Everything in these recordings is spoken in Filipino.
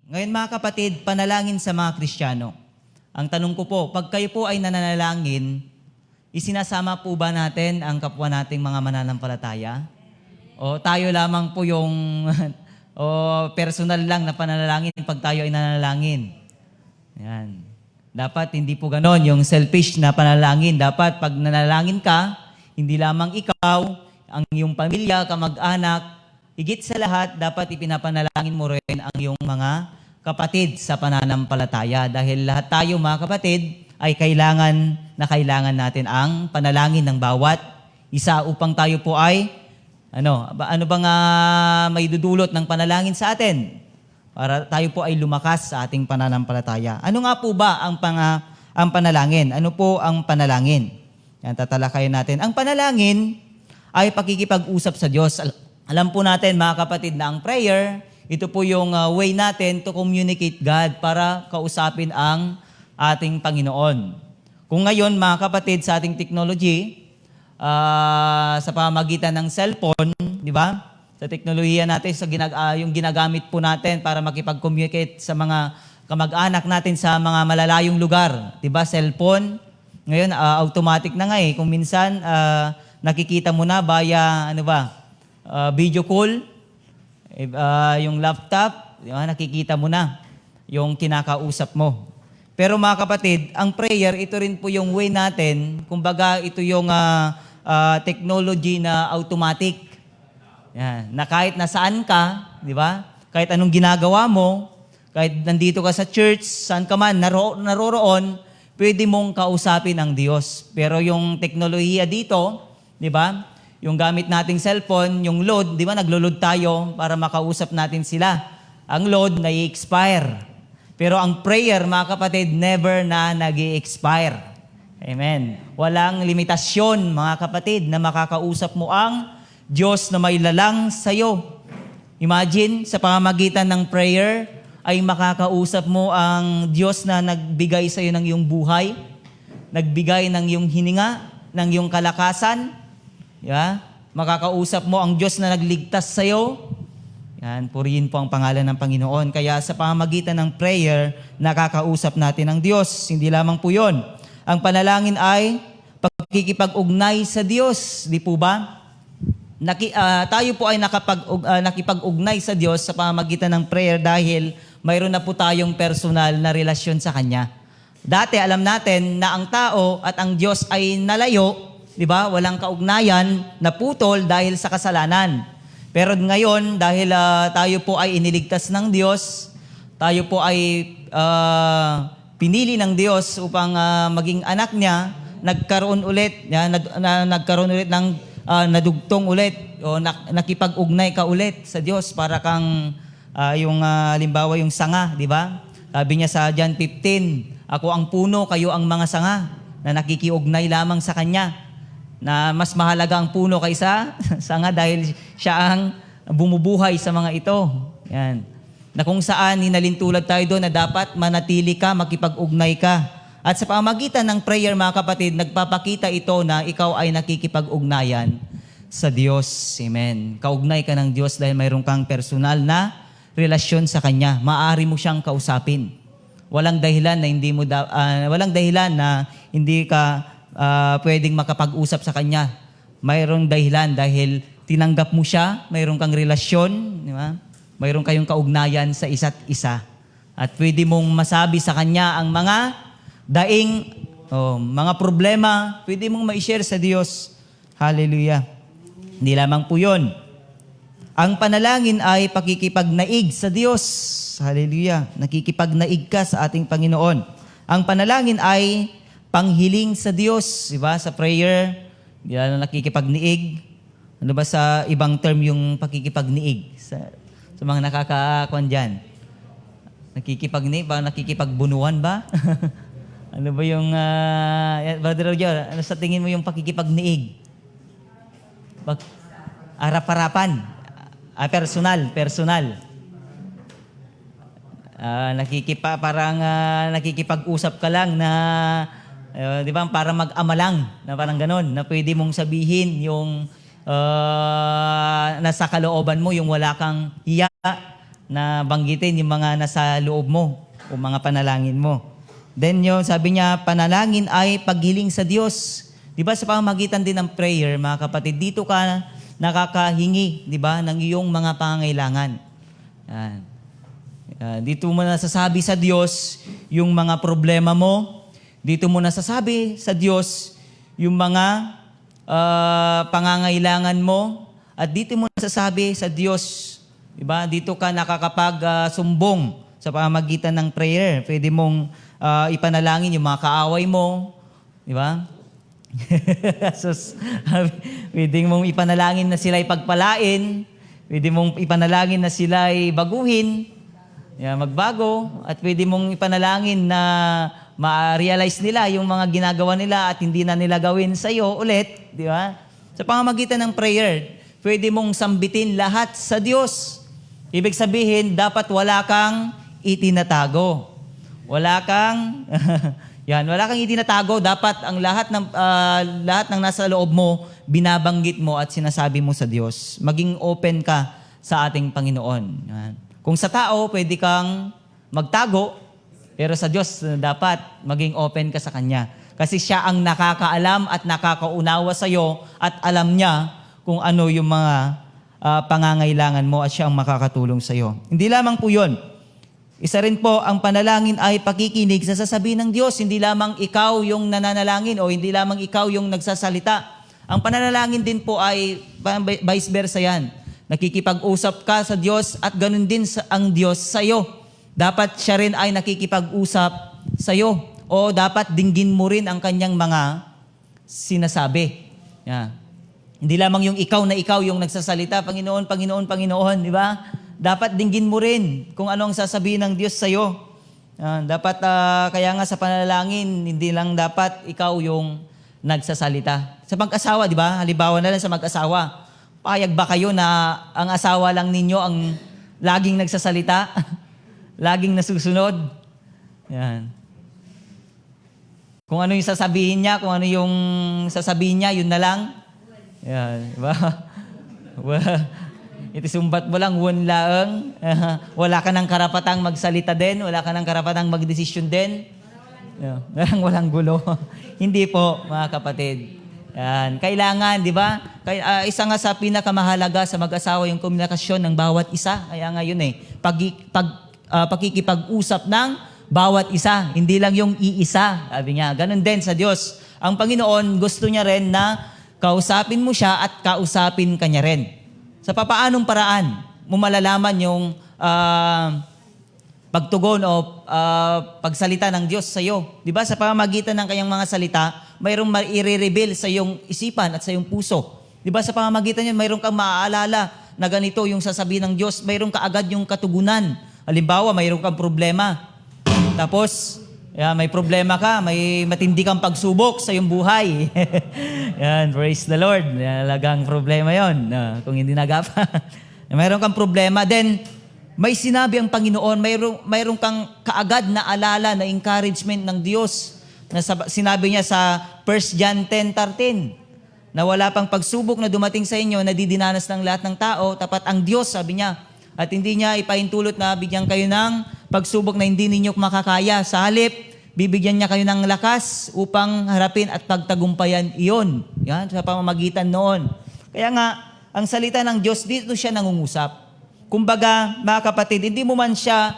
Ngayon mga kapatid, panalangin sa mga Kristiyano. Ang tanong ko po, pag kayo po ay nananalangin, isinasama po ba natin ang kapwa nating mga mananampalataya? O tayo lamang po yung o personal lang na pananalangin pag tayo ay nananalangin? Yan. Dapat hindi po ganon, yung selfish na panalangin. Dapat pag nanalangin ka, hindi lamang ikaw, ang iyong pamilya, kamag-anak, higit sa lahat, dapat ipinapanalangin mo rin ang iyong mga kapatid sa pananampalataya. Dahil lahat tayo mga kapatid ay kailangan natin ang panalangin ng bawat isa upang tayo po ay ano bang may dudulot ng panalangin sa atin para tayo po ay lumakas sa ating pananampalataya. Ano nga po ba ang panalangin? Ano po ang panalangin? Yan, tatalakayin natin. Ang panalangin ay pakikipag-usap sa Diyos. Alam po natin mga kapatid na ang prayer, ito po yung way natin to communicate God para kausapin ang ating Panginoon. Kung ngayon mga kapatid sa ating technology, sa pamamagitan ng cellphone, di ba? Sa teknolohiya natin, yung ginagamit po natin para makipag-communicate sa mga kamag-anak natin sa mga malalayong lugar. Di ba? Cellphone. Ngayon, automatic na nga eh. Kung minsan, nakikita mo na via, video call, yung laptop, di ba? Nakikita mo na yung kinakausap mo. Pero mga kapatid, ang prayer, ito rin po yung way natin, kumbaga ito yung technology na automatic. Yan, na kahit nasaan ka, di ba? Kahit anong ginagawa mo, kahit nandito ka sa church, saan ka man naroroon, pwede mong kausapin ang Diyos. Pero yung teknolohiya dito, di ba? Yung gamit nating cellphone, yung load, di ba? Naglo-load tayo para makausap natin sila. Ang load na i-expire. Pero ang prayer, mga kapatid, never na nag-i-expire. Amen. Walang limitasyon, mga kapatid, na makakausap mo ang Diyos na may lalang sa'yo. Imagine, sa pamamagitan ng prayer, ay makakausap mo ang Diyos na nagbigay sa'yo ng iyong buhay, nagbigay ng iyong hininga, ng iyong kalakasan. Yeah? Makakausap mo ang Diyos na nagligtas sa'yo. Yan, purihin po ang pangalan ng Panginoon. Kaya sa pamamagitan ng prayer, nakakausap natin ang Diyos. Hindi lamang po yun. Ang panalangin ay pagkikipag-ugnay sa Diyos. Di po ba? Tayo po ay nakipag-ugnay sa Diyos sa pamamagitan ng prayer dahil mayroon na po tayong personal na relasyon sa Kanya. Dati alam natin na ang tao at ang Diyos ay nalayo, di ba? Walang kaugnayan, naputol dahil sa kasalanan. Pero ngayon, dahil tayo po ay iniligtas ng Diyos, tayo po ay pinili ng Diyos upang maging anak niya, nagkaroon ulit ng nadugtong ulit o nakipag-ugnay ka ulit sa Diyos para kang halimbawa yung sanga, di ba? Sabi niya sa John 15, ako ang puno, kayo ang mga sanga na nakikiugnay lamang sa Kanya. Na mas mahalaga ang puno kaysa sanga dahil siya ang bumubuhay sa mga ito. Yan. Na kung saan hinalintulad tayo doon na dapat manatili ka, makipag-ugnay ka. At sa pamamagitan ng prayer, mga kapatid, nagpapakita ito na ikaw ay nakikipag-ugnayan sa Diyos. Amen. Kaugnay ka ng Diyos dahil mayroon kang personal na relasyon sa Kanya. Maaari mo siyang kausapin. Walang dahilan na hindi ka pwedeng makapag-usap sa Kanya. Mayroong dahilan dahil tinanggap mo siya, mayroon kang relasyon, di ba? Mayroon kayong kaugnayan sa isa't isa. At pwede mong masabi sa Kanya ang mga daing, mga problema, pwede mong ma-share sa Diyos. Hallelujah. Hindi lamang po yun. Ang panalangin ay pakikipagnaig sa Diyos. Hallelujah. Nakikipagnaig ka sa ating Panginoon. Ang panalangin ay panghiling sa Diyos. Diba? Sa prayer, di na nakikipagniig. Ano ba sa ibang term yung pakikipagniig? Sa mga nakakakuan dyan. Nakikipagniig ba? Nakikipagbunuan ba? Ano ba yung, Brother Roger, ano sa tingin mo yung pakikipagniig? Harap-harapan. Personal. Nakikipag-usap ka lang na, di ba, para mag-amalang, na parang ganon, na pwede mong sabihin yung nasa kalooban mo, yung wala kang hiya, na banggitin yung mga nasa loob mo o mga panalangin mo. Then yung sabi niya, panalangin ay paghiling sa Diyos. Di ba sa pamamagitan din ng prayer, mga kapatid, dito ka nakakahingi, di ba, ng iyong mga pangangailangan. Yan. Dito mo nasasabi sa Diyos yung mga problema mo. Dito mo nasasabi sa Diyos yung mga pangangailangan mo. At dito mo nasasabi sa Diyos, diba? Dito ka nakakapag-sumbong sa pamamagitan ng prayer. Pwede mong ipanalangin yung mga kaaway mo, diba? So, pwede mong ipanalangin na sila ipagpalain. Pwede mong ipanalangin na sila baguhin, magbago. At pwede mong ipanalangin na ma-realize nila yung mga ginagawa nila at hindi na nila gawin sa iyo ulit, di ba? Sa pamamagitan ng prayer, pwede mong sambitin lahat sa Diyos. Ibig sabihin, dapat wala kang itinatago. Wala kang wala kang itinatago. Dapat ang lahat ng nasa loob mo, binabanggit mo at sinasabi mo sa Diyos. Maging open ka sa ating Panginoon. Yan. Kung sa tao, pwede kang magtago, pero sa Diyos, dapat maging open ka sa Kanya. Kasi siya ang nakakaalam at nakakaunawa sa iyo at alam niya kung ano yung mga pangangailangan mo at siya ang makakatulong sa iyo. Hindi lamang po yun. Isa rin po, ang panalangin ay pakikinig sa sasabihin ng Diyos. Hindi lamang ikaw yung nananalangin o hindi lamang ikaw yung nagsasalita. Ang pananalangin din po ay vice versa yan. Nakikipag-usap ka sa Diyos at ganun din ang Diyos sa iyo. Dapat siya rin ay nakikipag-usap sa iyo. O dapat dinggin mo rin ang kanyang mga sinasabi. Yeah. Hindi lamang yung ikaw yung nagsasalita, Panginoon, Panginoon, Panginoon, di ba? Dapat dinggin mo rin kung ano ang sasabihin ng Diyos sa iyo. Dapat, kaya nga sa panalangin, hindi lang dapat ikaw yung nagsasalita. Sa mag-asawa, di ba? Halimbawa na lang sa mag-asawa. Payag ba kayo na ang asawa lang ninyo ang laging nagsasalita? Laging nasusunod? Yan. Kung ano yung sasabihin niya, yun na lang. Yan, diba? Itisumbat mo lang, laang. Wala ka ng karapatang magsalita din, wala ka ng karapatang magdesisyon din. Walang gulo. Hindi po, mga kapatid. Yan. Kailangan, di ba? Isa nga sa pinakamahalaga sa mag-asawa yung komunikasyon ng bawat isa. Kaya nga yun pakikipag-usap ng bawat isa. Hindi lang yung iisa. Sabi niya, ganun din sa Diyos. Ang Panginoon, gusto niya rin na kausapin mo siya at kausapin ka niya rin. Sa papaanong paraan mo malalaman yung pagtugon o pagsalita ng Diyos sa iyo? Di ba sa pamamagitan ng kanyang mga salita, mayroong i-reveal sa iyong isipan at sa iyong puso. Di ba sa pamamagitan niyan, mayroong kang maaalala na ganito yung sasabihin ng Diyos, mayroong kaagad yung katugunan. Halimbawa, mayroong kang problema. Tapos, may problema ka, may matindi kang pagsubok sa iyong buhay. Yan, praise the Lord. Talagang problema yon. Kung hindi nagapa. Mayroon kang problema. Then, may sinabi ang Panginoon, mayroon kang kaagad na alala, na encouragement ng Diyos. Na sinabi niya sa 1 John 10:13, na wala pang pagsubok na dumating sa inyo, na didinanas ng lahat ng tao, tapat ang Diyos, sabi niya. At hindi niya ipahintulot na bigyan kayo ng pagsubok na hindi ninyo makakaya. Sa halip, bibigyan niya kayo ng lakas upang harapin at pagtagumpayan iyon. Yan, sa pamamagitan noon. Kaya nga, ang salita ng Diyos, dito siya nangungusap. Kumbaga, mga kapatid, hindi mo man siya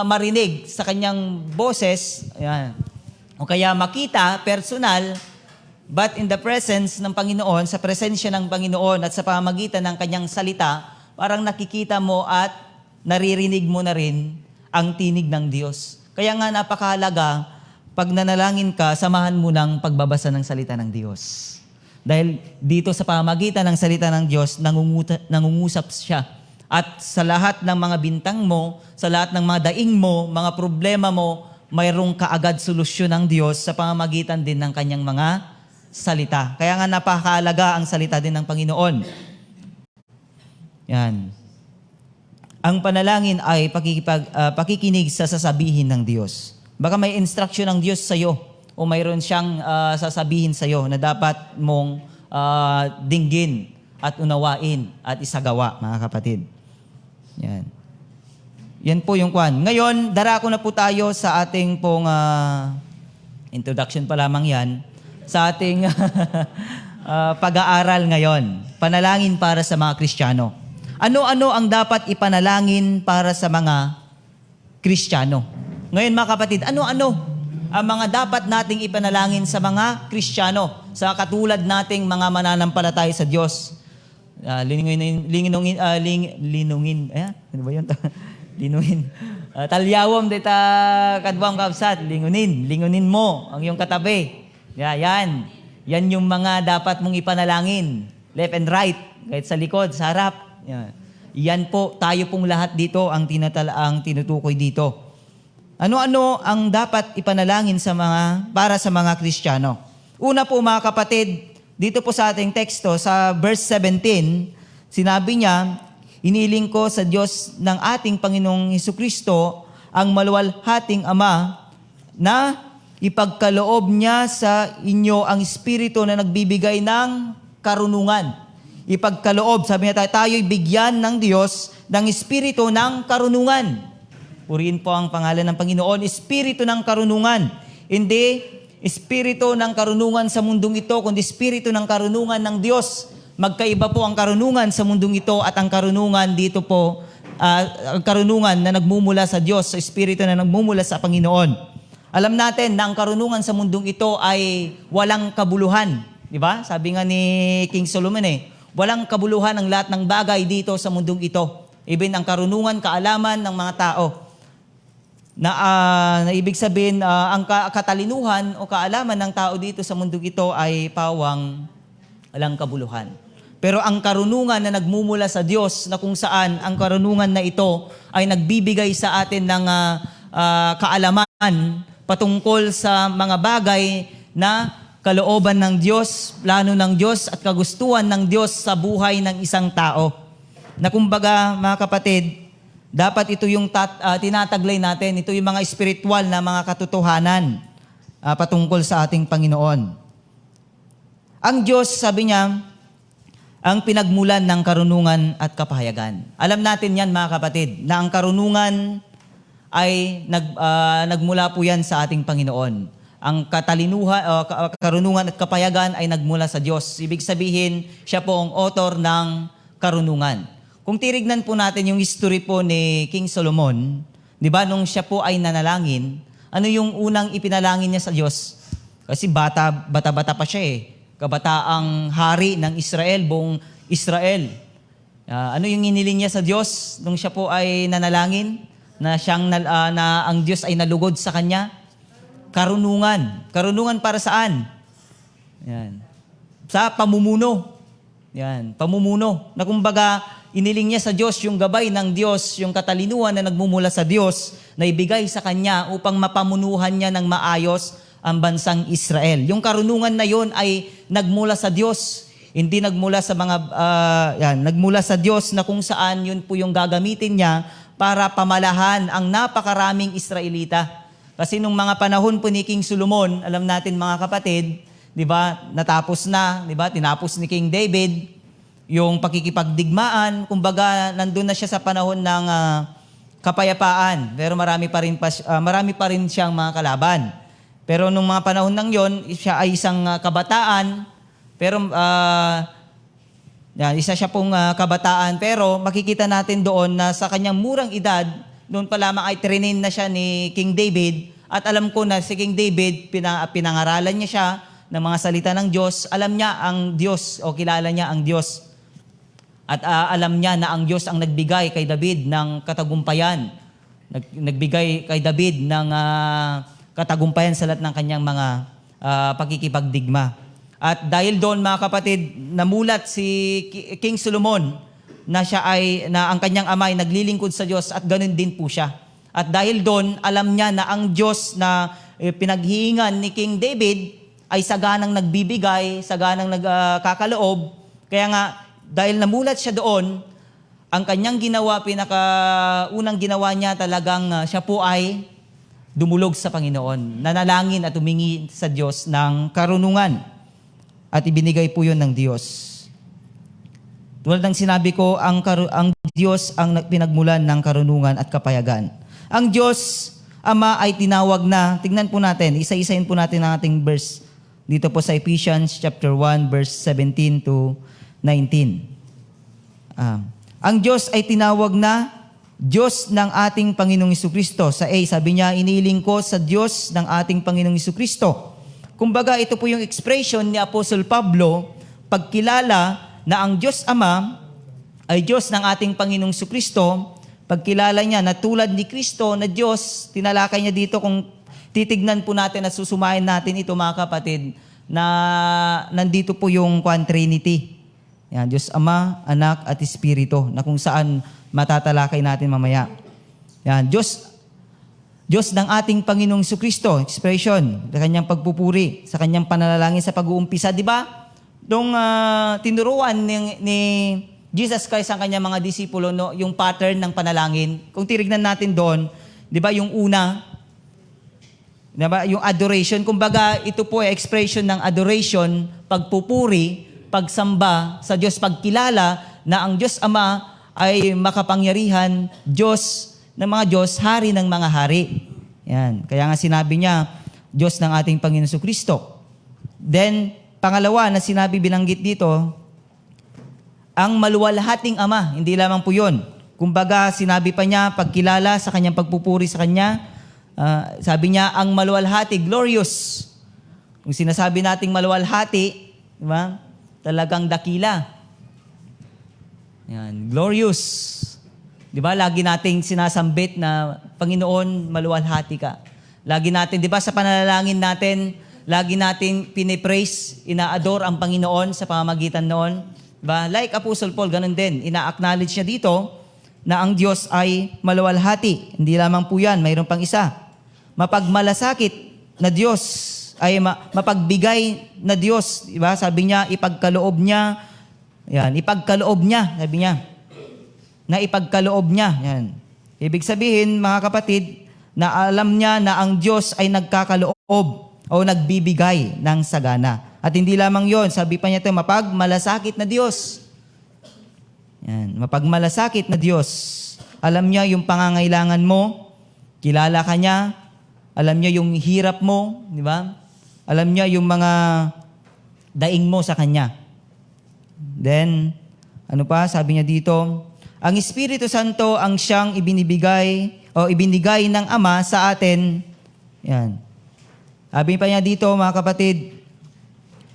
marinig sa kanyang boses, yan, o kaya makita, personal, but in the presence ng Panginoon, sa presensya ng Panginoon at sa pamamagitan ng kanyang salita, parang nakikita mo at naririnig mo na rin ang tinig ng Diyos. Kaya nga napakahalaga, pag nanalangin ka, samahan mo ng pagbabasa ng salita ng Diyos. Dahil dito sa pamamagitan ng salita ng Diyos, nangungusap siya. At sa lahat ng mga bintang mo, sa lahat ng mga daing mo, mga problema mo, mayroong kaagad solusyon ng Diyos sa pamamagitan din ng kanyang mga salita. Kaya nga napakahalaga ang salita din ng Panginoon. Yan. Ang panalangin ay pakikinig sa sasabihin ng Diyos. Baka may instruction ng Diyos sa iyo o mayroon siyang sasabihin sa iyo na dapat mong dinggin at unawain at isagawa, mga kapatid. Yan. Yan po yung kwan. Ngayon, darako na po tayo sa ating pong introduction pa lamang yan, sa ating pag-aaral ngayon. Panalangin para sa mga Kristiyano. Ano-ano ang dapat ipanalangin para sa mga Kristiyano? Ngayon mga kapatid, ano-ano ang mga dapat nating ipanalangin sa mga Kristiyano, sa katulad nating mga mananampalataya sa Diyos? Linungin, ano ba yun? Linungin. Talyawom dita kadwang kabsat, lingunin mo ang iyong katabi. Yan yung mga dapat mong ipanalangin. Left and right, kahit sa likod, sa harap. Yan po, tayo pong lahat dito ang tinutukoy dito. Ano-ano ang dapat ipanalangin para sa mga Kristiyano? Una po mga kapatid, dito po sa ating teksto, sa verse 17, sinabi niya, iniling ko sa Diyos ng ating Panginoong Hesukristo, ang maluwalhating Ama, na ipagkaloob niya sa inyo ang Espiritu na nagbibigay ng karunungan. Ipagkaloob, sabi niya tayo'y bigyan ng Diyos ng Espiritu ng karunungan. Purihin po ang pangalan ng Panginoon, Espiritu ng karunungan. Hindi Espiritu ng karunungan sa mundong ito, kundi Espiritu ng karunungan ng Diyos. Magkaiba po ang karunungan sa mundong ito at ang karunungan dito po, ang karunungan na nagmumula sa Diyos, sa Espiritu na nagmumula sa Panginoon. Alam natin na ang karunungan sa mundong ito ay walang kabuluhan. Di ba? Sabi nga ni King Solomon walang kabuluhan ang lahat ng bagay dito sa mundong ito. Even ang karunungan, kaalaman ng mga tao. Na ibig sabihin, ang katalinuhan o kaalaman ng tao dito sa mundong ito ay pawang walang kabuluhan. Pero ang karunungan na nagmumula sa Diyos, na kung saan ang karunungan na ito ay nagbibigay sa atin ng kaalaman patungkol sa mga bagay na kalooban ng Diyos, plano ng Diyos at kagustuhan ng Diyos sa buhay ng isang tao. Na kumbaga, mga kapatid, dapat ito yung tinataglay natin, ito yung mga spiritual na mga katotohanan patungkol sa ating Panginoon. Ang Diyos, sabi niya, ang pinagmulan ng karunungan at kapahayagan. Alam natin yan mga kapatid, na ang karunungan ay nagmula po yan sa ating Panginoon. Ang karunungan at kapahayagan ay nagmula sa Diyos. Ibig sabihin, siya po ang author ng karunungan. Kung tirignan po natin yung history po ni King Solomon, di ba, nung siya po ay nanalangin, ano yung unang ipinalangin niya sa Diyos? Kasi bata-bata pa siya kabataang hari ng Israel, buong Israel. Ano yung iniling niya sa Diyos nung siya po ay nanalangin? Na ang Diyos ay nalugod sa kanya? Karunungan. Karunungan para saan? Yan. Sa pamumuno. Yan, pamumuno. Na kumbaga, iniling niya sa Diyos yung gabay ng Diyos, yung katalinuhan na nagmumula sa Diyos, na ibigay sa kanya upang mapamunuhan niya ng maayos ang bansang Israel. Yung karunungan na yon ay nagmula sa Diyos. Hindi nagmula sa nagmula sa Diyos na kung saan yun po yung gagamitin niya para pamalahan ang napakaraming Israelita. Kasi nung mga panahon po ni King Solomon, alam natin mga kapatid, di ba, natapos na, di ba, tinapos ni King David yung pakikipagdigmaan, kumbaga nandun na siya sa panahon ng kapayapaan, pero marami pa rin siyang mga kalaban. Pero nung mga panahon ng yon, siya ay isang kabataan, pero isa siya pong kabataan, pero makikita natin doon na sa kanyang murang edad, noon pa lamang ay trinin na siya ni King David, at alam ko na si King David, pinangaralan niya siya ng mga salita ng Diyos, alam niya ang Diyos o kilala niya ang Diyos. At alam niya na ang Diyos ang nagbigay kay David ng katagumpayan. Nagbigay kay David ng katagumpayan sa lahat ng kanyang mga pagkikipagdigma. At dahil doon mga kapatid, namulat si King Solomon na ang kanyang ama ay naglilingkod sa Diyos, at ganun din po siya. At dahil doon, alam niya na ang Diyos na pinaghihingan ni King David ay saganang nagbibigay, saganang nagkakaloob. Kaya nga, dahil namulat siya doon, ang kanyang ginawa, unang ginawa niya talagang siya po ay dumulog sa Panginoon, nanalangin at humingi sa Diyos ng karunungan. At ibinigay po yun ng Diyos. Tulad ng sinabi ko, ang Diyos ang pinagmulan ng karunungan at kapayagan. Ang Diyos, Ama ay tinawag na, tignan po natin, isa-isahin po natin ang ating verse dito po sa Ephesians chapter 1 verse 17 to 19. Ang Diyos ay tinawag na Diyos ng ating Panginoong Jesucristo. Sa A, sabi niya, iniiling ko sa Diyos ng ating Panginoong Jesucristo. Kumbaga, ito po yung expression ni Apostle Pablo, pagkilala na ang Diyos Ama ay Diyos ng ating Panginoong Jesucristo. Pagkilala niya na tulad ni Kristo na Diyos, tinalakay niya dito kung titignan po natin at susumayin natin ito mga kapatid, na nandito po yung Trinity. Yan, Diyos Ama, Anak at Espiritu, na kung saan matatalakay natin mamaya. Yan, Diyos ng ating Panginoong Jesucristo, expression, sa kanyang pagpupuri, sa kanyang panalangin sa pag-uumpisa. Di ba? Nung tinuruan ni Jesus Christ ang kanyang mga disipulo, no, yung pattern ng panalangin. Kung tirignan natin doon, 'di ba, yung una, 'di ba, yung adoration, kumbaga ito po ay expression ng adoration, pagpupuri, pagsamba sa Diyos, pagkilala na ang Diyos Ama ay makapangyarihan, Diyos ng mga Diyos, hari ng mga hari. Yan. Kaya nga sinabi niya, Diyos ng ating Panginoon Jesucristo. Then, pangalawa na sinabi, binanggit dito, ang maluwalhating Ama, hindi lamang po yun. Kumbaga, sinabi pa niya, pagkilala sa kanyang pagpupuri sa kanya, sabi niya, ang maluwalhati, glorious. Kung sinasabi nating maluwalhati, di ba? Talagang dakila. Yan, glorious. Di ba? Lagi nating sinasambit na, Panginoon, maluwalhati ka. Lagi natin, di ba, sa panalangin natin, lagi nating pinipraise, ina-adore ang Panginoon sa pamamagitan noon. Diba? Like Apostle Paul, ganun din. Ina-acknowledge niya dito na ang Diyos ay maluwalhati. Hindi lamang po yan, mayroon pang isa. Mapagmalasakit na Diyos ay mapagbigay na Diyos. Diba? Sabi niya, ipagkaloob niya. Yan, ipagkaloob niya, sabi niya. Na ipagkaloob niya. Yan. Ibig sabihin, mga kapatid, na alam niya na ang Diyos ay nagkakaloob o nagbibigay ng sagana. At hindi lamang yon, sabi pa niya ito, mapagmalasakit na Diyos. Yan, mapagmalasakit na Diyos. Alam niya yung pangangailangan mo, kilala ka niya, alam niya yung hirap mo, di ba? Alam niya yung mga daing mo sa Kanya. Then, ano pa, sabi niya dito, ang Espiritu Santo ang siyang ibinibigay o ibinigay ng Ama sa atin. Yan. Sabi pa niya dito, mga kapatid,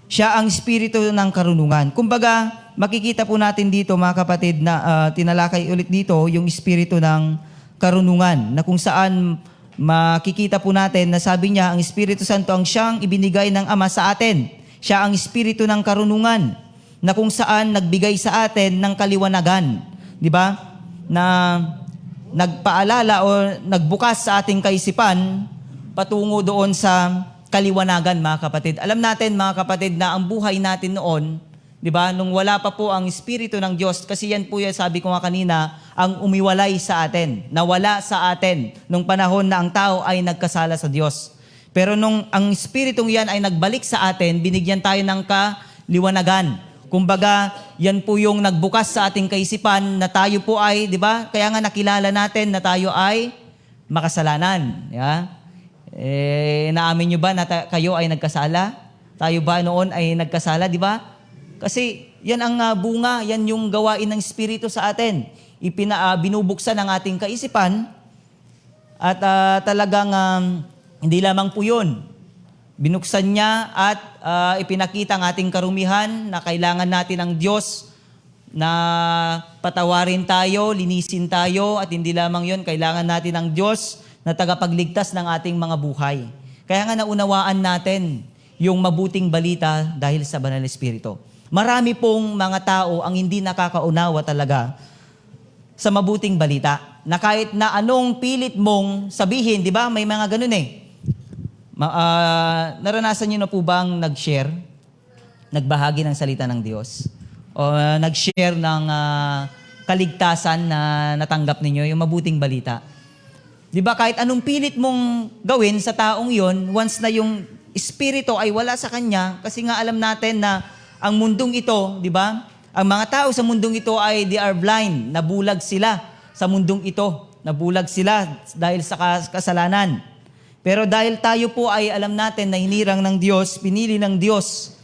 siya ang espiritu ng karunungan. Kumbaga, makikita po natin dito, mga kapatid, na tinalakay ulit dito yung espiritu ng karunungan, na kung saan makikita po natin na sabi niya, ang Espiritu Santo ang siyang ibinigay ng Ama sa atin. Siya ang espiritu ng karunungan, na kung saan nagbigay sa atin ng kaliwanagan. Di ba? Na nagpaalala o nagbukas sa ating kaisipan patungo doon sa kaliwanagan, mga kapatid. Alam natin, mga kapatid, na ang buhay natin noon, di ba, nung wala pa po ang Espiritu ng Diyos, kasi yan po yan, sabi ko nga kanina, ang umiwalay sa atin, nawala sa atin, nung panahon na ang tao ay nagkasala sa Diyos. Pero nung ang Espiritong yan ay nagbalik sa atin, binigyan tayo ng kaliwanagan. Kumbaga, yan po yung nagbukas sa ating kaisipan na tayo po ay, di ba, kaya nga nakilala natin na tayo ay makasalanan. Yeah? Naamin nyo ba na kayo ay nagkasala? Tayo ba noon ay nagkasala, di ba? Kasi yan ang bunga, yan yung gawain ng Espiritu sa atin. Binubuksan ang ating kaisipan at talagang hindi lamang po yun. Binuksan niya at ipinakita ang ating karumihan na kailangan natin ang Diyos na patawarin tayo, linisin tayo, at hindi lamang yun, kailangan natin ang Diyos na tagapagligtas ng ating mga buhay. Kaya nga naunawaan natin yung mabuting balita dahil sa Banal na Espiritu. Marami pong mga tao ang hindi nakakaunawa talaga sa mabuting balita. Na kahit na anong pilit mong sabihin, di ba? May mga ganun eh. Naranasan niyo na po bang nag-share, nagbahagi ng salita ng Diyos? O nag-share ng kaligtasan na natanggap ninyo, yung mabuting balita? Di ba, kahit anong pilit mong gawin sa taong yon, once na yung espiritu ay wala sa kanya, kasi nga alam natin na ang mundong ito, di ba, Ang mga tao sa mundong ito ay they are blind. Nabulag sila sa mundong ito. Nabulag sila dahil sa kasalanan. Pero dahil tayo po ay alam natin na hinirang ng Diyos, pinili ng Diyos,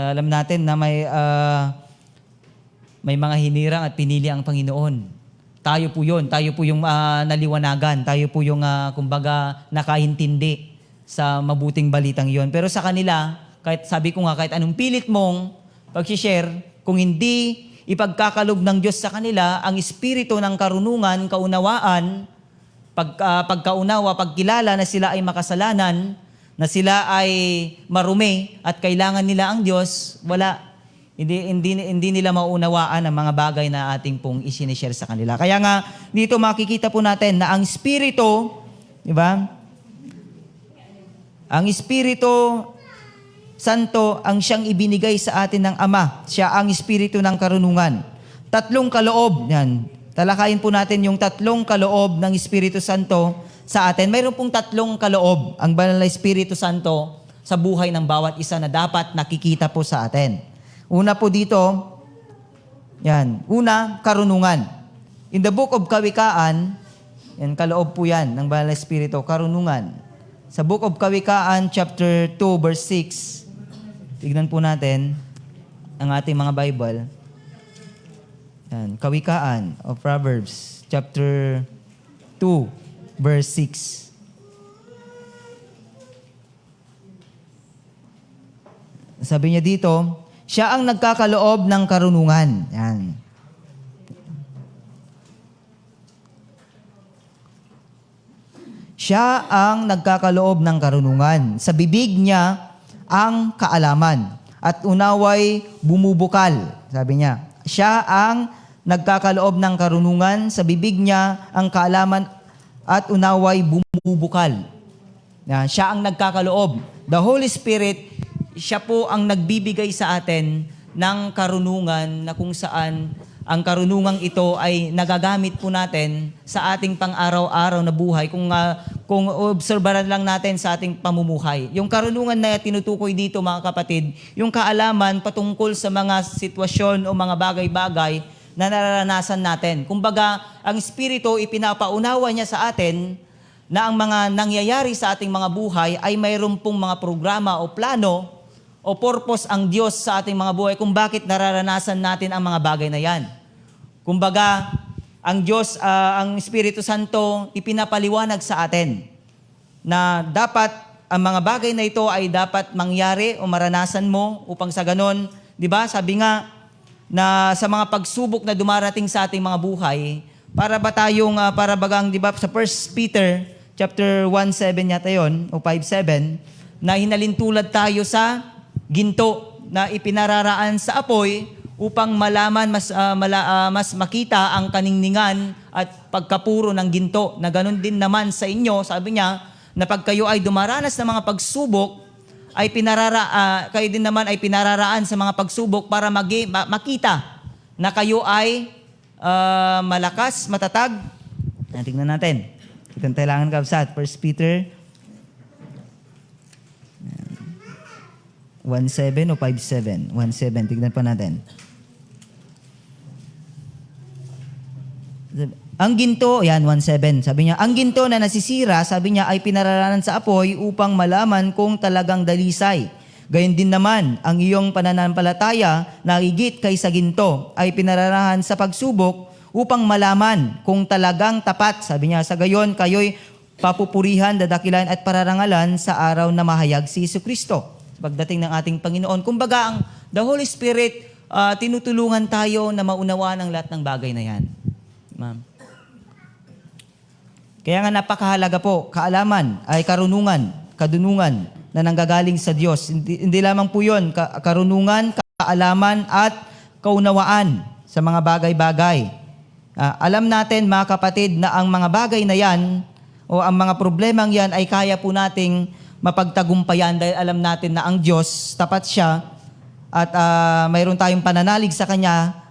alam natin na may mga hinirang at pinili ang Panginoon. Tayo po yun. Tayo po yung naliwanagan. Tayo po yung, kumbaga, nakaintindi sa mabuting balitang yon. Pero sa kanila, kahit sabi ko nga, kahit anong pilit mong pag-share, kung hindi ipagkakalob ng Diyos sa kanila, ang espiritu ng karunungan, kaunawaan, pagkaunawa, pagkilala na sila ay makasalanan, na sila ay marumi at kailangan nila ang Diyos, wala. Hindi nila maunawaan ang mga bagay na ating pong isinishare sa kanila. Kaya nga, dito makikita po natin na ang Espiritu, di ba? Ang Espiritu Santo ang siyang ibinigay sa atin ng Ama. Siya ang Espiritu ng karunungan. 3 kaloob. Yan. Talakayin po natin yung 3 kaloob ng Espiritu Santo sa atin. Mayroon pong 3 kaloob ang Banal na Espiritu Santo sa buhay ng bawat isa na dapat nakikita po sa atin. Una po dito, yan. Una, karunungan. In the book of Kawikaan, yan, kaloob po yan ng Banal na Espiritu, karunungan. Sa book of Kawikaan, chapter 2, verse 6, tignan po natin ang ating mga Bible. Yan, Kawikaan of Proverbs, chapter 2, verse 6. Sabi niya dito, siya ang nagkakaloob ng karunungan. Yan. Siya ang nagkakaloob ng karunungan. Sa bibig niya ang kaalaman at unaway bumubukal. Sabi niya, siya ang nagkakaloob ng karunungan. Sa bibig niya ang kaalaman at unaway bumubukal. Yan. Siya ang nagkakaloob. The Holy Spirit, siya po ang nagbibigay sa atin ng karunungan na kung saan ang karunungang ito ay nagagamit po natin sa ating pang-araw-araw na buhay kung obserbaran lang natin sa ating pamumuhay. Yung karunungan na tinutukoy dito mga kapatid, yung kaalaman patungkol sa mga sitwasyon o mga bagay-bagay na nararanasan natin. Kumbaga, ang Espiritu ipinapaunawa niya sa atin na ang mga nangyayari sa ating mga buhay ay mayroon pong mga programa o plano o purpose ang Diyos sa ating mga buhay kung bakit nararanasan natin ang mga bagay na yan. Kumbaga, ang Diyos, ang Espiritu Santo, ipinapaliwanag sa atin na dapat ang mga bagay na ito ay dapat mangyari o maranasan mo upang sa ganon, di ba? Sabi nga na sa mga pagsubok na dumarating sa ating mga buhay, para ba tayong, para bagang, di ba, sa 1 Peter chapter 1:7 yata yon o 5:7, na hinalintulad tayo sa ginto na ipinararaan sa apoy upang malaman, mas makita ang kaningningan at pagkapuro ng ginto. Na ganun din naman sa inyo, sabi niya, na pag kayo ay dumaranas ng mga pagsubok, ay kayo din naman ay pinararaan sa mga pagsubok para makita na kayo ay malakas, matatag. Tingnan natin. Itong kailangan kabsat. 1 Peter 1:7 o 5:7? 1:7. Tignan pa natin. Ang ginto, yan, 1:7. Sabi niya, ang ginto na nasisira, sabi niya, ay pinararanan sa apoy upang malaman kung talagang dalisay. Gayon din naman, ang iyong pananampalataya na higit kaysa ginto ay pinararahan sa pagsubok upang malaman kung talagang tapat. Sabi niya, sa gayon, kayo'y papupurihan, dadakilan at pararangalan sa araw na mahayag si Jesucristo. Pagdating ng ating Panginoon. Kumbaga, ang the Holy Spirit, tinutulungan tayo na maunawa ng lahat ng bagay na yan. Ma'am. Kaya nga napakahalaga po, kaalaman ay karunungan, kadunungan na nanggagaling sa Diyos. Hindi lamang po yun, karunungan, kaalaman at kaunawaan sa mga bagay-bagay. Alam natin mga kapatid na ang mga bagay na yan o ang mga problemang yan ay kaya po nating mapagtagumpayan dahil alam natin na ang Diyos, tapat siya at mayroon tayong pananalig sa Kanya.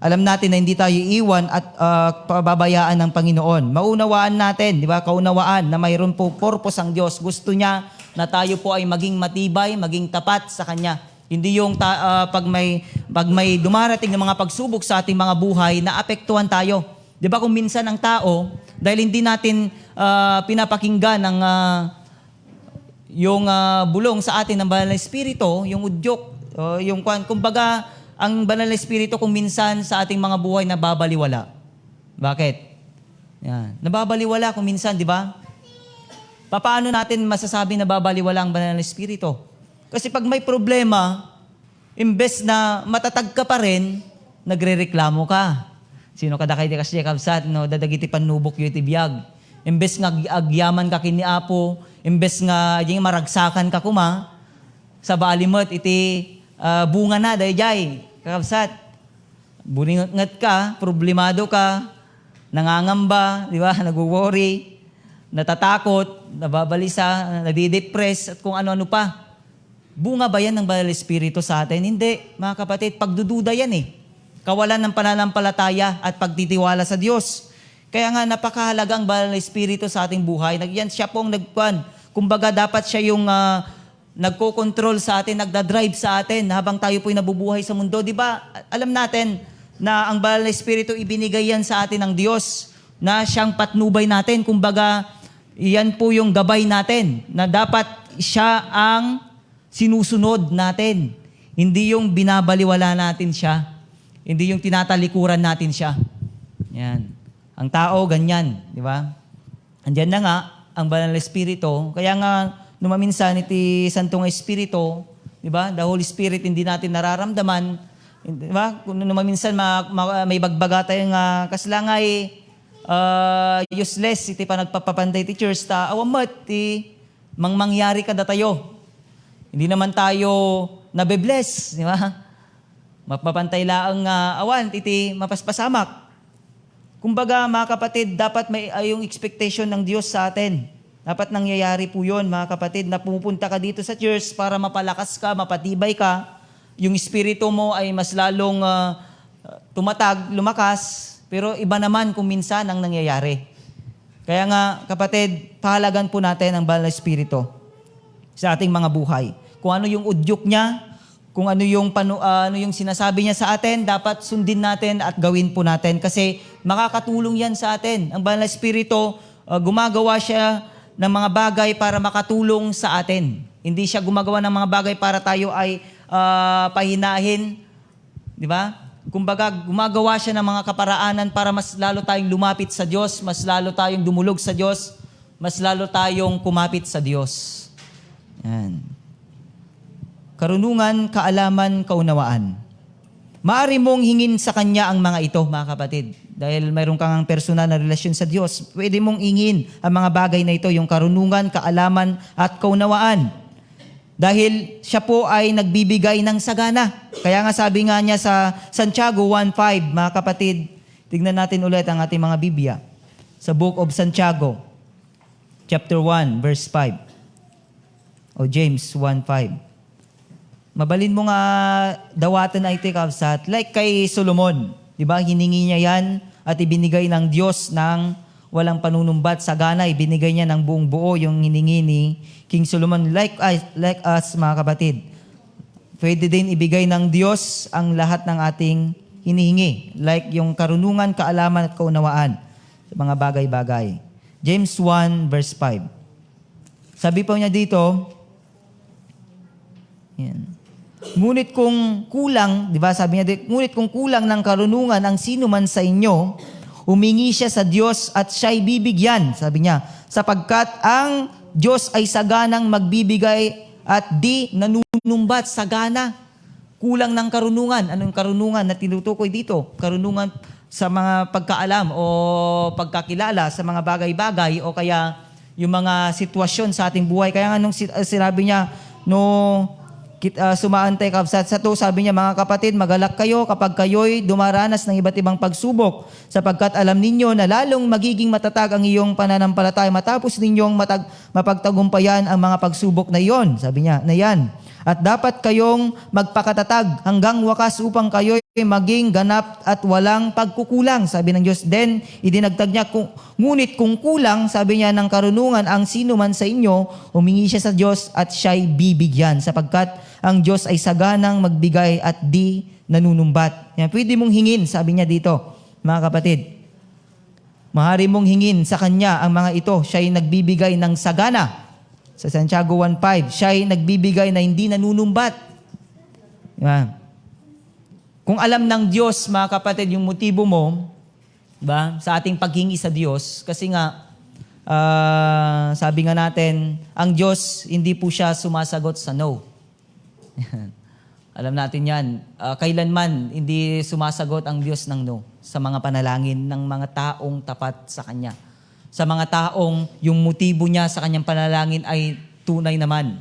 Alam natin na hindi tayo iiwan at pababayaan ng Panginoon. Maunawaan natin, di ba? Kaunawaan na mayroon po purpose ang Diyos. Gusto niya na tayo po ay maging matibay, maging tapat sa Kanya. Hindi yung pag may dumarating ng mga pagsubok sa ating mga buhay, naapektuhan tayo. 'Di ba kung minsan ang tao, dahil hindi natin pinapakinggan ang yung bulong sa atin ng Banal na Espiritu, yung udyok, kumbaga, ang Banal na Espiritu kung minsan sa ating mga buhay nababaliwala. Bakit? Yan. Nababaliwala kung minsan, di ba? Paano natin masasabi na babaliwala ang Banal na Espiritu? Kasi pag may problema, imbes na matatag ka pa rin, nagrereklamo ka. Sino ka dakay di kasi kabsat, no? Dadagiti panubok yu itibiyag. Imbes nga agyaman ka kini Apo, imbes nga yung maragsakan ka kuma, sa balimot iti bunga na dayjay, kakabsat. Buningat ka, problemado ka, nangangamba, di ba? Nag-worry, natatakot, nababalisa, nadidepress, at kung ano-ano pa. Bunga ba yan ng Banal na Espiritu sa atin? Hindi, mga kapatid, pagdududa yan eh. Kawalan ng pananampalataya at pagtitiwala sa Diyos. Kaya nga napakahalaga ang Banal na Espiritu sa ating buhay. Yan siya pong kumbaga dapat siya yung nagko-control sa atin, nagdadrive sa atin habang tayo po'y nabubuhay sa mundo. Di ba? Alam natin na ang Banal na Espiritu ibinigay yan sa atin ng Diyos na siyang patnubay natin. Kumbaga, yan po yung gabay natin na dapat siya ang sinusunod natin. Hindi yung binabaliwala natin siya. Hindi yung tinatalikuran natin siya. Yan. Ang tao, ganyan. Di ba? Andyan na nga, ang Banal na Espiritu. Kaya nga, numaminsan iti Santong Espiritu, di ba? The Holy Spirit hindi natin nararamdaman. Di ba? Kung numaminsan may bagbaga tayong kaslangay, useless, iti pa nagpapapanday ti church, awamat, mangyari ka na tayo. Hindi naman tayo nabe-bless, di ba? Mapapantay laang awan, iti mapaspasamak. Kumbaga, mga kapatid, dapat may yung expectation ng Diyos sa atin. Dapat nangyayari po yun, mga kapatid, na pumupunta ka dito sa church para mapalakas ka, mapatibay ka. Yung espiritu mo ay mas lalong tumatag, lumakas, pero iba naman kung minsan ang nangyayari. Kaya nga, kapatid, pahalagan po natin ang Banal na Espiritu sa ating mga buhay. Kung ano yung udyok niya, kung ano yung sinasabi niya sa atin, dapat sundin natin at gawin po natin kasi makakatulong yan sa atin. Ang Banal na Espiritu, gumagawa siya ng mga bagay para makatulong sa atin. Hindi siya gumagawa ng mga bagay para tayo ay pahinahin. Di ba? Kumbaga, gumagawa siya ng mga kaparaanan para mas lalo tayong lumapit sa Diyos, mas lalo tayong dumulog sa Diyos, mas lalo tayong kumapit sa Diyos. Yan. Karunungan, kaalaman, kaunawaan. Maaari mong hingin sa Kanya ang mga ito, mga kapatid. Dahil mayroon kang personal na relasyon sa Diyos, pwede mong hingin ang mga bagay na ito, yung karunungan, kaalaman, at kaunawaan. Dahil siya po ay nagbibigay ng sagana. Kaya nga sabi nga niya sa Santiago 1:5, mga kapatid, tignan natin ulit ang ating mga Biblia. Sa Book of Santiago, chapter 1, verse 5. O James 1:5. Mabalin mo nga dawatan na ito, kabsat. Like kay Solomon, di ba? Hiningi niya yan at ibinigay ng Diyos ng walang panunumbat. Sagana, ibinigay niya ng buong buo yung hiningi ni King Solomon. Like us, mga kapatid. Pwede din ibigay ng Diyos ang lahat ng ating hinihingi. Like yung karunungan, kaalaman at kaunawaan sa mga bagay-bagay. James 1, verse 5. Sabi po niya dito, yan. Ngunit kung kulang, di ba sabi niya, ngunit kung kulang ng karunungan ang sino man sa inyo, humingi siya sa Diyos at siya'y bibigyan, sabi niya, sapagkat ang Diyos ay saganang magbibigay at di nanunumbat. Sagana. Kulang ng karunungan. Anong karunungan na tinutukoy dito? Karunungan sa mga pagkaalam o pagkakilala sa mga bagay-bagay o kaya yung mga sitwasyon sa ating buhay. Kaya nga nung sinabi niya, sumaantay kabsat sa to, sabi niya, mga kapatid, magalak kayo kapag kayo'y dumaranas ng iba't ibang pagsubok, sapagkat alam ninyo na lalong magiging matatag ang iyong pananampalataya matapos ninyong mapagtagumpayan ang mga pagsubok na iyon, sabi niya, na yan. At dapat kayong magpakatatag hanggang wakas upang kayo'y maging ganap at walang pagkukulang, sabi ng Diyos. Then, idinagtag niya, ngunit kung kulang, sabi niya, ng karunungan ang sino man sa inyo, humingi siya sa Diyos at siya'y bibigyan, sapagkat ang Diyos ay saganang magbigay at di nanunumbat. Yan, pwede mong hingin, sabi niya dito, mga kapatid. Maaari mong hingin sa Kanya ang mga ito. Siya ay nagbibigay ng sagana. Sa Santiago 1:5, siya ay nagbibigay na hindi nanunumbat. Yan. Kung alam ng Diyos, mga kapatid, yung motibo mo, ba, sa ating paghingi sa Diyos, kasi nga, sabi nga natin, ang Diyos, hindi po siya sumasagot sa no. Alam natin yan. Kailanman, hindi sumasagot ang Diyos ng no sa mga panalangin ng mga taong tapat sa Kanya. Sa mga taong yung motibo niya sa Kanyang panalangin ay tunay naman,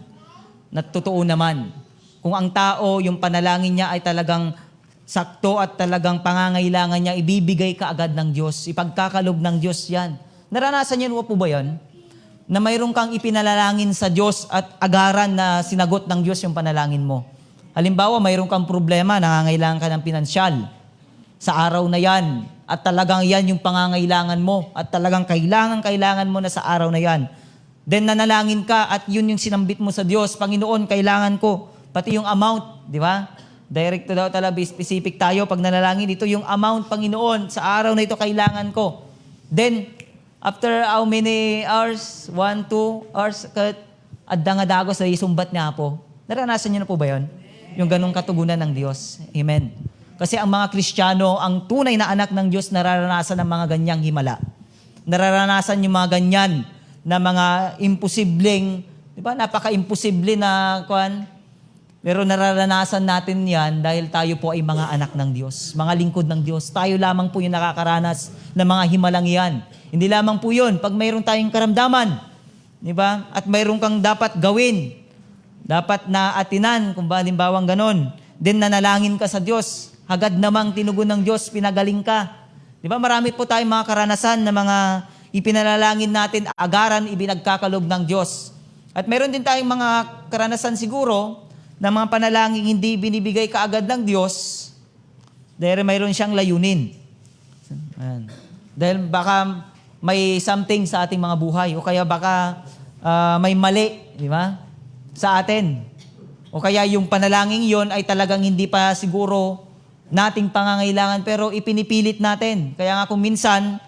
na totoo naman. Kung ang tao, yung panalangin niya ay talagang sakto at talagang pangangailangan niya, ibibigay ka agad ng Diyos. Ipagkakalob ng Diyos yan. Naranasan niyo po ba yan? Na mayroon kang ipinalalangin sa Diyos at agaran na sinagot ng Diyos yung panalangin mo. Halimbawa, mayroon kang problema, nangangailangan ka ng pinansyal. Sa araw na yan, at talagang yan yung pangangailangan mo, at talagang kailangan mo na sa araw na yan. Then nanalangin ka at yun yung sinambit mo sa Diyos, Panginoon, kailangan ko. Pati yung amount, di ba? Direct to daw talaga, specific tayo pag nanalangin. Ito yung amount, Panginoon, sa araw na ito kailangan ko. Then, after how many hours? 1, 2 hours, adang-adagos na isumbat niya po. Naranasan niyo na po ba yun? Yung ganong katugunan ng Diyos. Amen. Kasi ang mga Kristiyano, ang tunay na anak ng Diyos, nararanasan ng mga ganyang himala. Nararanasan yung mga ganyan na mga imposibleng, di ba, napaka-imposible na kuan. Pero nararanasan natin yan dahil tayo po ay mga anak ng Diyos, mga lingkod ng Diyos. Tayo lamang po yung nakakaranas ng mga himalang yan. Hindi lamang po yun, pag mayroon tayong karamdaman, di ba? At mayroon kang dapat gawin, dapat na atinan, kung ba halimbawang ganon. Then nanalangin ka sa Diyos, hagad namang tinugon ng Diyos, pinagaling ka. Di ba? Marami po tayong mga karanasan na mga ipinalalangin natin, agaran, ibinagkakalob ng Diyos. At meron din tayong mga karanasan siguro na mga panalangin hindi binibigay kaagad ng Diyos dahil mayroon siyang layunin. Ayan. Dahil baka may something sa ating mga buhay o kaya baka may mali, di ba? Sa atin. O kaya yung panalangin yon ay talagang hindi pa siguro nating pangangailangan pero ipinipilit natin. Kaya nga kung minsan,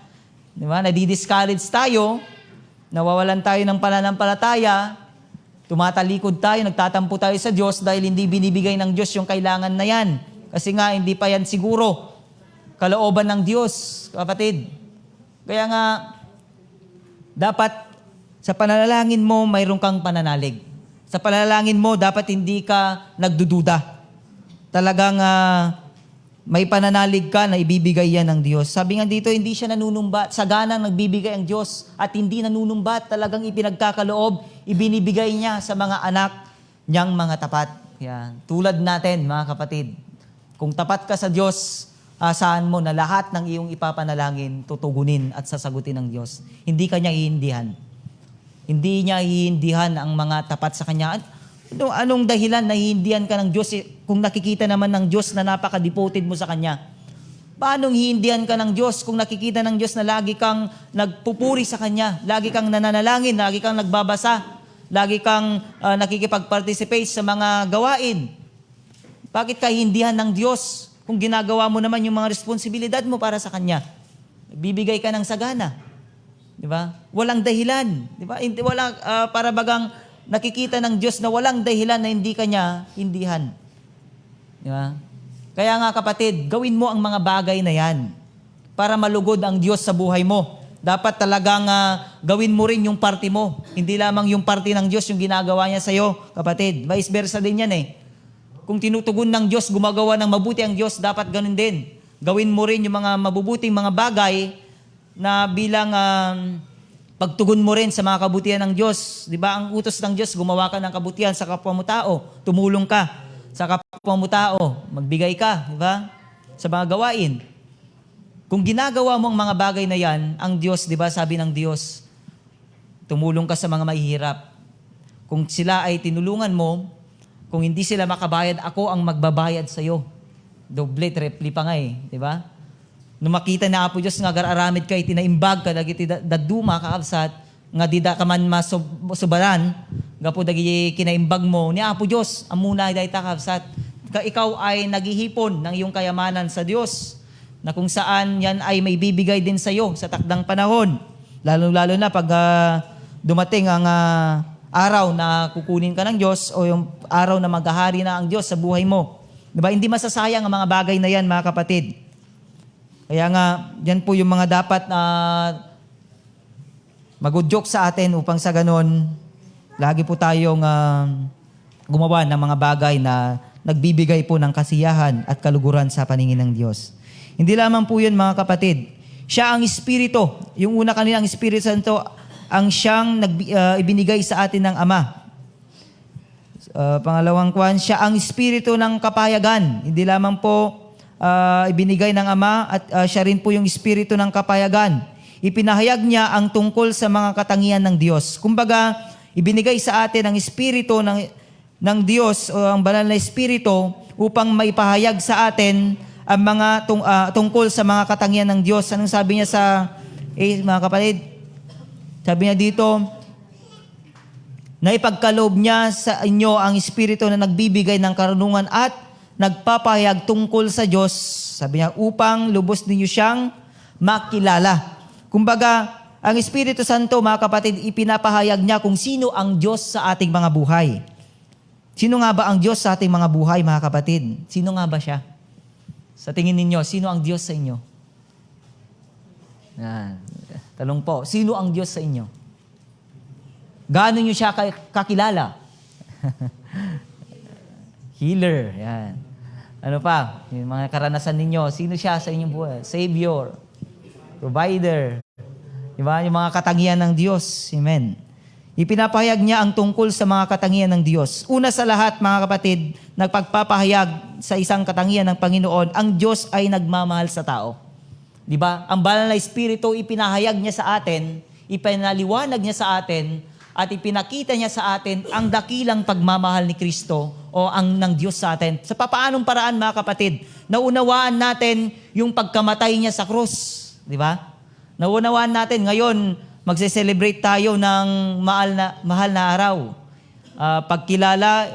di ba, nadi-discourage tayo, nawawalan tayo ng pananampalataya, tumatalikod tayo, nagtatampo tayo sa Diyos dahil hindi binibigay ng Diyos yung kailangan na yan. Kasi nga, hindi pa yan siguro kalooban ng Diyos, kapatid. Kaya nga, dapat sa panalangin mo, mayroon kang pananalig. Sa panalangin mo, dapat hindi ka nagdududa. Talagang may pananalig ka na ibibigay yan ng Diyos. Sabi nga dito, hindi siya nanunumbat. Saganang nagbibigay ang Diyos at hindi nanunumbat. Talagang ipinagkakaloob, ibinibigay niya sa mga anak niyang mga tapat. Yan. Tulad natin, mga kapatid. Kung tapat ka sa Diyos, asahan mo na lahat ng iyong ipapanalangin, tutugunin at sasagutin ng Diyos. Hindi ka niya hihindihan. Hindi niya hihindihan ang mga tapat sa Kanya. Anong dahilan na hihindihan ka ng Diyos kung nakikita naman ng Diyos na napaka-devoted mo sa Kanya? Paano hihindihan ka ng Diyos kung nakikita ng Diyos na lagi kang nagpupuri sa Kanya, lagi kang nananalangin, lagi kang nagbabasa, lagi kang nakikipag-participate sa mga gawain? Bakit ka hihindihan ng Diyos kung ginagawa mo naman yung mga responsibilidad mo para sa Kanya? Bibigay ka ng sagana. Di ba? Walang dahilan. Di ba? Walang, para bagang nakikita ng Diyos na walang dahilan na hindi ka niya hindihan. Di ba? Kaya nga kapatid, gawin mo ang mga bagay na yan para malugod ang Diyos sa buhay mo. Dapat talagang gawin mo rin yung party mo. Hindi lamang yung party ng Diyos yung ginagawa niya sa'yo, kapatid. Vice versa din yan eh. Kung tinutugon ng Diyos, gumagawa ng mabuti ang Diyos, dapat ganun din. Gawin mo rin yung mga mabubuting mga bagay na bilang pagtugon mo rin sa mga kabutihan ng Diyos. Di ba? Ang utos ng Diyos, gumawa ka ng kabutihan sa kapwa mo tao. Tumulong ka sa kapwa mo tao. Magbigay ka, di ba? Sa mga gawain. Kung ginagawa mo ang mga bagay na yan, ang Diyos, di ba, sabi ng Diyos, tumulong ka sa mga mahihirap. Kung sila ay tinulungan mo, kung hindi sila makabayad, ako ang magbabayad sa iyo. Doble, triple pa nga eh, di ba? Nung makita na Apo Diyos nga gararamid kay tinaimbag ka dagiti daduma kakabsat nga dida ka man masubaran gapo dagi kinaimbag mo ni Apo Diyos, amuna day takabsat. Ikaw ay naghihipon ng iyong kayamanan sa Diyos, na kung saan yan ay may bibigay din sa iyo sa takdang panahon. Lalo-lalo na pag dumating ang araw na kukunin ka ng Diyos o yung araw na maghahari na ang Diyos sa buhay mo. Diba? Hindi masasayang ang mga bagay na yan, mga kapatid. Kaya nga, yan po yung mga dapat na mag-udyok sa atin upang sa ganon, lagi po tayong gumawa ng mga bagay na nagbibigay po ng kasiyahan at kaluguran sa paningin ng Diyos. Hindi lamang po yun, mga kapatid. Siya ang Espiritu. Yung una kanina, ang Espiritu Santo, ang siyang ibinigay sa atin ng Ama. Pangalawang kwan, siya ang Espiritu ng kapayagan. Hindi lamang po ibinigay ng Ama at siya rin po yung Espiritu ng kapayagan. Ipinahayag niya ang tungkol sa mga katangian ng Diyos. Kumbaga, ibinigay sa atin ang Espiritu ng Diyos o ang banal na Espiritu upang maipahayag sa atin ang mga tungkol sa mga katangian ng Diyos. Anong sabi niya sa mga kapatid? Sabi niya dito, na ipagkaloob niya sa inyo ang Espiritu na nagbibigay ng karunungan at nagpapahayag tungkol sa Diyos. Sabi niya, upang lubos ninyo siyang makilala. Kumbaga, ang Espiritu Santo, mga kapatid, ipinapahayag niya kung sino ang Diyos sa ating mga buhay. Sino nga ba ang Diyos sa ating mga buhay, mga kapatid? Sino nga ba siya? Sa tingin ninyo, sino ang Diyos sa inyo? Talong po, sino ang Diyos sa inyo? Gaano nyo siya kakilala? Healer, yan. Ano pa? Yung mga karanasan ninyo, sino siya sa inyong buhay? Savior, provider. Diba? Yung mga katangian ng Diyos. Amen. Ipinapahayag niya ang tungkol sa mga katangian ng Diyos. Una sa lahat, mga kapatid, nagpagpapahayag sa isang katangian ng Panginoon, ang Diyos ay nagmamahal sa tao. Diba? Ang banal na Espiritu, ipinahayag niya sa atin, ipinaliwanag niya sa atin, at ipinakita niya sa atin ang dakilang pagmamahal ni Kristo o ang ng Diyos sa atin. Sa papaanong paraan, mga kapatid, naunawaan natin yung pagkamatay niya sa krus. Di ba? Naunawaan natin. Ngayon, magse-celebrate tayo ng mahal na araw. Pagkilala,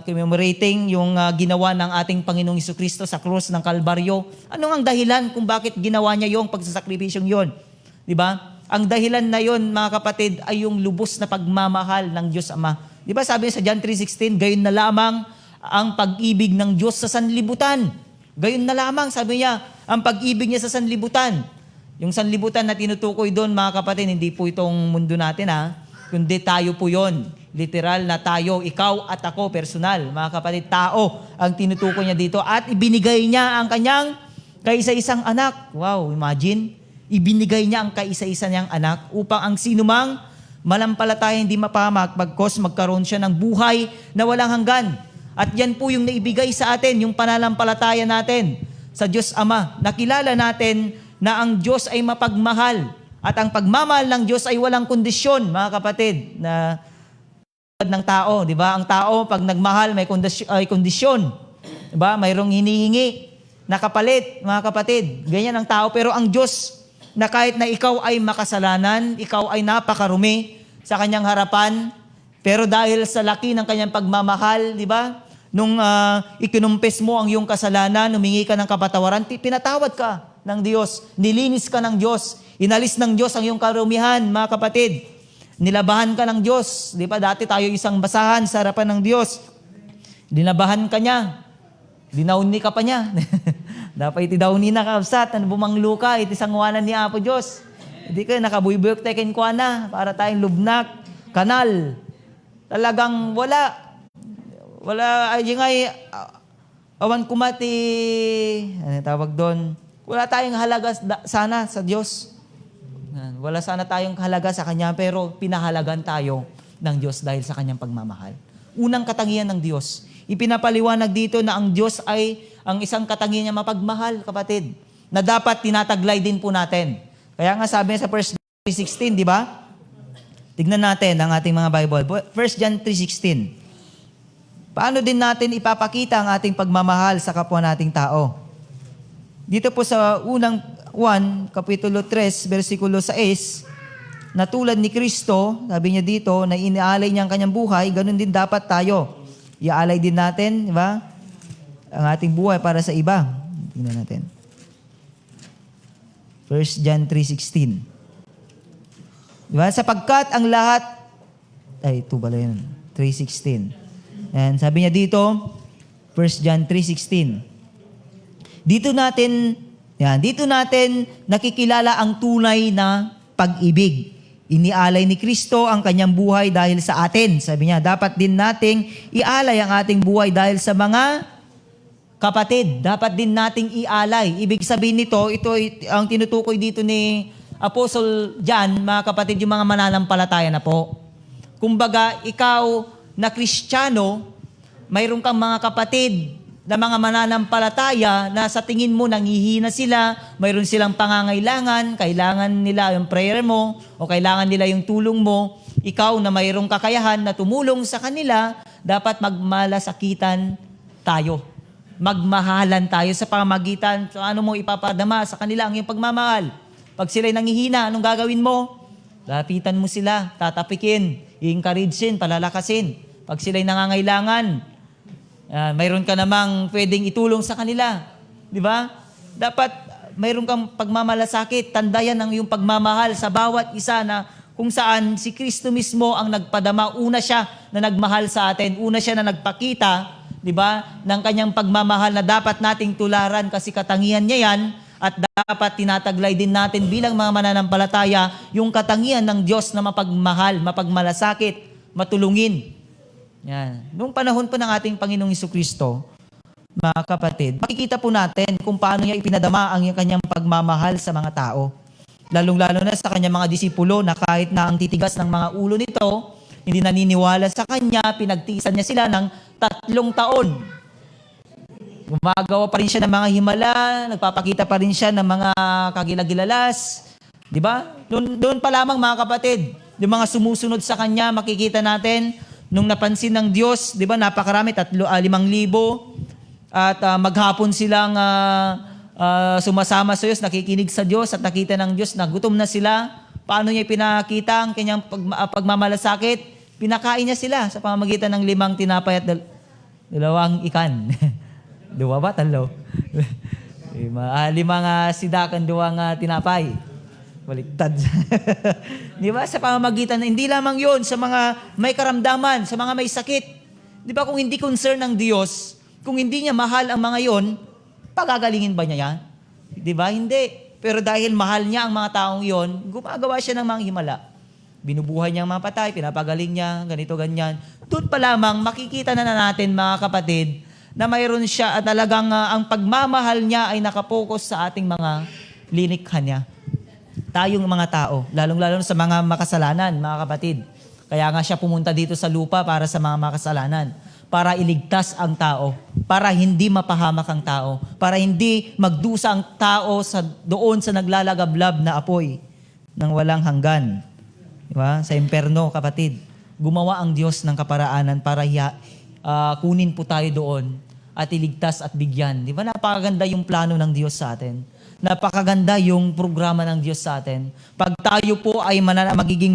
commemorating yung ginawa ng ating Panginoong Jesucristo sa krus ng Kalbaryo. Anong ang dahilan kung bakit ginawa niya yung pagsasakripisyong yon? Di ba? Ang dahilan na yon, mga kapatid, ay yung lubos na pagmamahal ng Diyos Ama. Di ba sabi sa John 3:16, gayon na lamang ang pag-ibig ng Diyos sa sanlibutan. Gayon na lamang, sabi niya, ang pag-ibig niya sa sanlibutan. Yung sanlibutan na tinutukoy doon, mga kapatid, hindi po itong mundo natin, kundi tayo po yon. Literal na tayo, ikaw at ako, personal. Mga kapatid, tao ang tinutukoy niya dito. At ibinigay niya ang kanyang kaisa-isang anak. Wow, imagine. Ibinigay niya ang kaisa-isa niyang anak upang ang sinumang malampalataya hindi mapahamak, bagkos magkaroon siya ng buhay na walang hanggan. At yan po yung naibigay sa atin, yung pananampalataya natin sa Diyos Ama. Nakilala natin na ang Diyos ay mapagmahal. At ang pagmamahal ng Diyos ay walang kondisyon, mga kapatid, na ng tao, di ba? Ang tao, pag nagmahal, may kondisyon. Di ba? Mayroong hinihingi na kapalit, mga kapatid. Ganyan ang tao. Pero ang Diyos, na kahit na ikaw ay makasalanan, ikaw ay napakarumi sa kanyang harapan, pero dahil sa laki ng kanyang pagmamahal, di ba? Nung ikinumpes mo ang iyong kasalanan, humingi ka ng kapatawaran, pinatawad ka ng Diyos, nilinis ka ng Diyos, inalis ng Diyos ang iyong karumihan, mga kapatid. Nilabahan ka ng Diyos. Di ba? Dati tayo isang basahan sa harapan ng Diyos. Dinabahan ka niya. Dinawni ka pa niya. Dapat iti dawni na kapsat, ano bumanglo ka, iti sangwanan ni Apo Diyos. Hindi ka nakabuybuyok teken kwa na, para tayong lubnak, kanal. Talagang wala. Wala, ay ngay, awan kumati, ano tawag doon? Wala tayong halaga sana sa Diyos. Wala sana tayong halaga sa Kanya, pero pinahalagan tayo ng Diyos dahil sa Kanyang pagmamahal. Unang katangian ng Diyos. Ipinapaliwanag dito na ang Diyos ay ang isang katangian niya mapagmahal, kapatid, na dapat tinataglay din po natin. Kaya nga sabi niya sa 1 John 3:16, di ba? Tignan natin ang ating mga Bible. 1 John 3:16. Paano din natin ipapakita ang ating pagmamahal sa kapwa nating tao? Dito po sa unang 1, Kapitulo 3, versikulo 6, na tulad ni Kristo, sabi niya dito, na inialay niya ang kanyang buhay, ganun din dapat tayo. Iaalay din natin, di ba? Ang ating buhay para sa iba. Tingnan natin. 1 John 3:16. Di ba? Sapagkat ang lahat, ito pala yun, 3:16. And sabi niya dito, 1 John 3:16. Dito natin nakikilala ang tunay na pag-ibig. Inialay ni Kristo ang kanyang buhay dahil sa atin. Sabi niya, dapat din nating ialay ang ating buhay dahil sa mga kapatid. Dapat din nating ialay. Ibig sabihin nito, ito ang tinutukoy dito ni Apostle John, mga kapatid, yung mga mananampalataya na po. Kumbaga, ikaw na Kristiyano, mayroon kang mga kapatid na mga mananampalataya na sa tingin mo nanghihina sila, mayroon silang pangangailangan, kailangan nila yung prayer mo o kailangan nila yung tulong mo. Ikaw na mayroong kakayahan na tumulong sa kanila, dapat magmalasakitan tayo. Magmahalan tayo sa pamagitan. So ano mo ipapadama sa kanila ang iyong pagmamahal. Pag sila'y nanghihina, anong gagawin mo? Lapitan mo sila, tatapikin, i-encouragein, palalakasin. Pag sila'y nangangailangan, mayroon ka namang pwedeng itulong sa kanila. Di ba? Dapat mayroon kang pagmamalasakit. Tandayan ang iyong pagmamahal sa bawat isa na kung saan si Kristo mismo ang nagpadama. Una siya na nagmahal sa atin. Una siya na nagpakita, di ba, ng kanyang pagmamahal na dapat nating tularan kasi katangian niya yan at dapat tinataglay din natin bilang mga mananampalataya yung katangian ng Diyos na mapagmahal, mapagmalasakit, matulungin. Yan. Noong panahon po ng ating Panginoong Jesucristo, mga kapatid, makikita po natin kung paano niya ipinadama ang kanyang pagmamahal sa mga tao. Lalong-lalo na sa kanyang mga disipulo na kahit na ang titigas ng mga ulo nito, hindi naniniwala sa kanya, pinagtiisan niya sila ng 3 taon. Gumagawa pa rin siya ng mga himala, nagpapakita pa rin siya ng mga kagilagilalas. Di ba? Doon pa lamang mga kapatid, yung mga sumusunod sa kanya, makikita natin, nung napansin ng Diyos, di ba, napakarami, 5,000 at maghapon silang sumasama sa Diyos, nakikinig sa Diyos at nakita ng Diyos na gutom na sila. Paano niya pinakita ang kanyang pagmamalasakit? Pinakain niya sila sa pamamagitan ng 5 tinapay at 2 ikan. 2 ba? 3? 5 sidakan, 2 tinapay. Baliktad. Di ba? Sa pamamagitan na hindi lamang yon sa mga may karamdaman, sa mga may sakit. Di ba kung hindi concern ng Diyos, kung hindi niya mahal ang mga yon, pagagalingin ba niya yan? Di ba? Hindi. Pero dahil mahal niya ang mga taong yon, gumagawa siya ng mga himala. Binubuhay niya ang mga patay, pinapagaling niya, ganito, ganyan. Doon pa lamang makikita na natin mga kapatid na mayroon siya at talagang ang pagmamahal niya ay nakapokus sa ating mga linikha niya. Tayong mga tao, lalong-lalo sa mga makasalanan, mga kapatid. Kaya nga siya pumunta dito sa lupa para sa mga makasalanan. Para iligtas ang tao. Para hindi mapahamak ang tao. Para hindi magdusa ang tao doon sa naglalagablab na apoy ng walang hanggan. Diba? Sa imperno, kapatid. Gumawa ang Diyos ng kaparaanan para kunin po tayo doon at iligtas at bigyan. Di ba? Napakaganda yung plano ng Diyos sa atin. Napakaganda yung programa ng Diyos sa atin. Pag tayo po ay mananatiling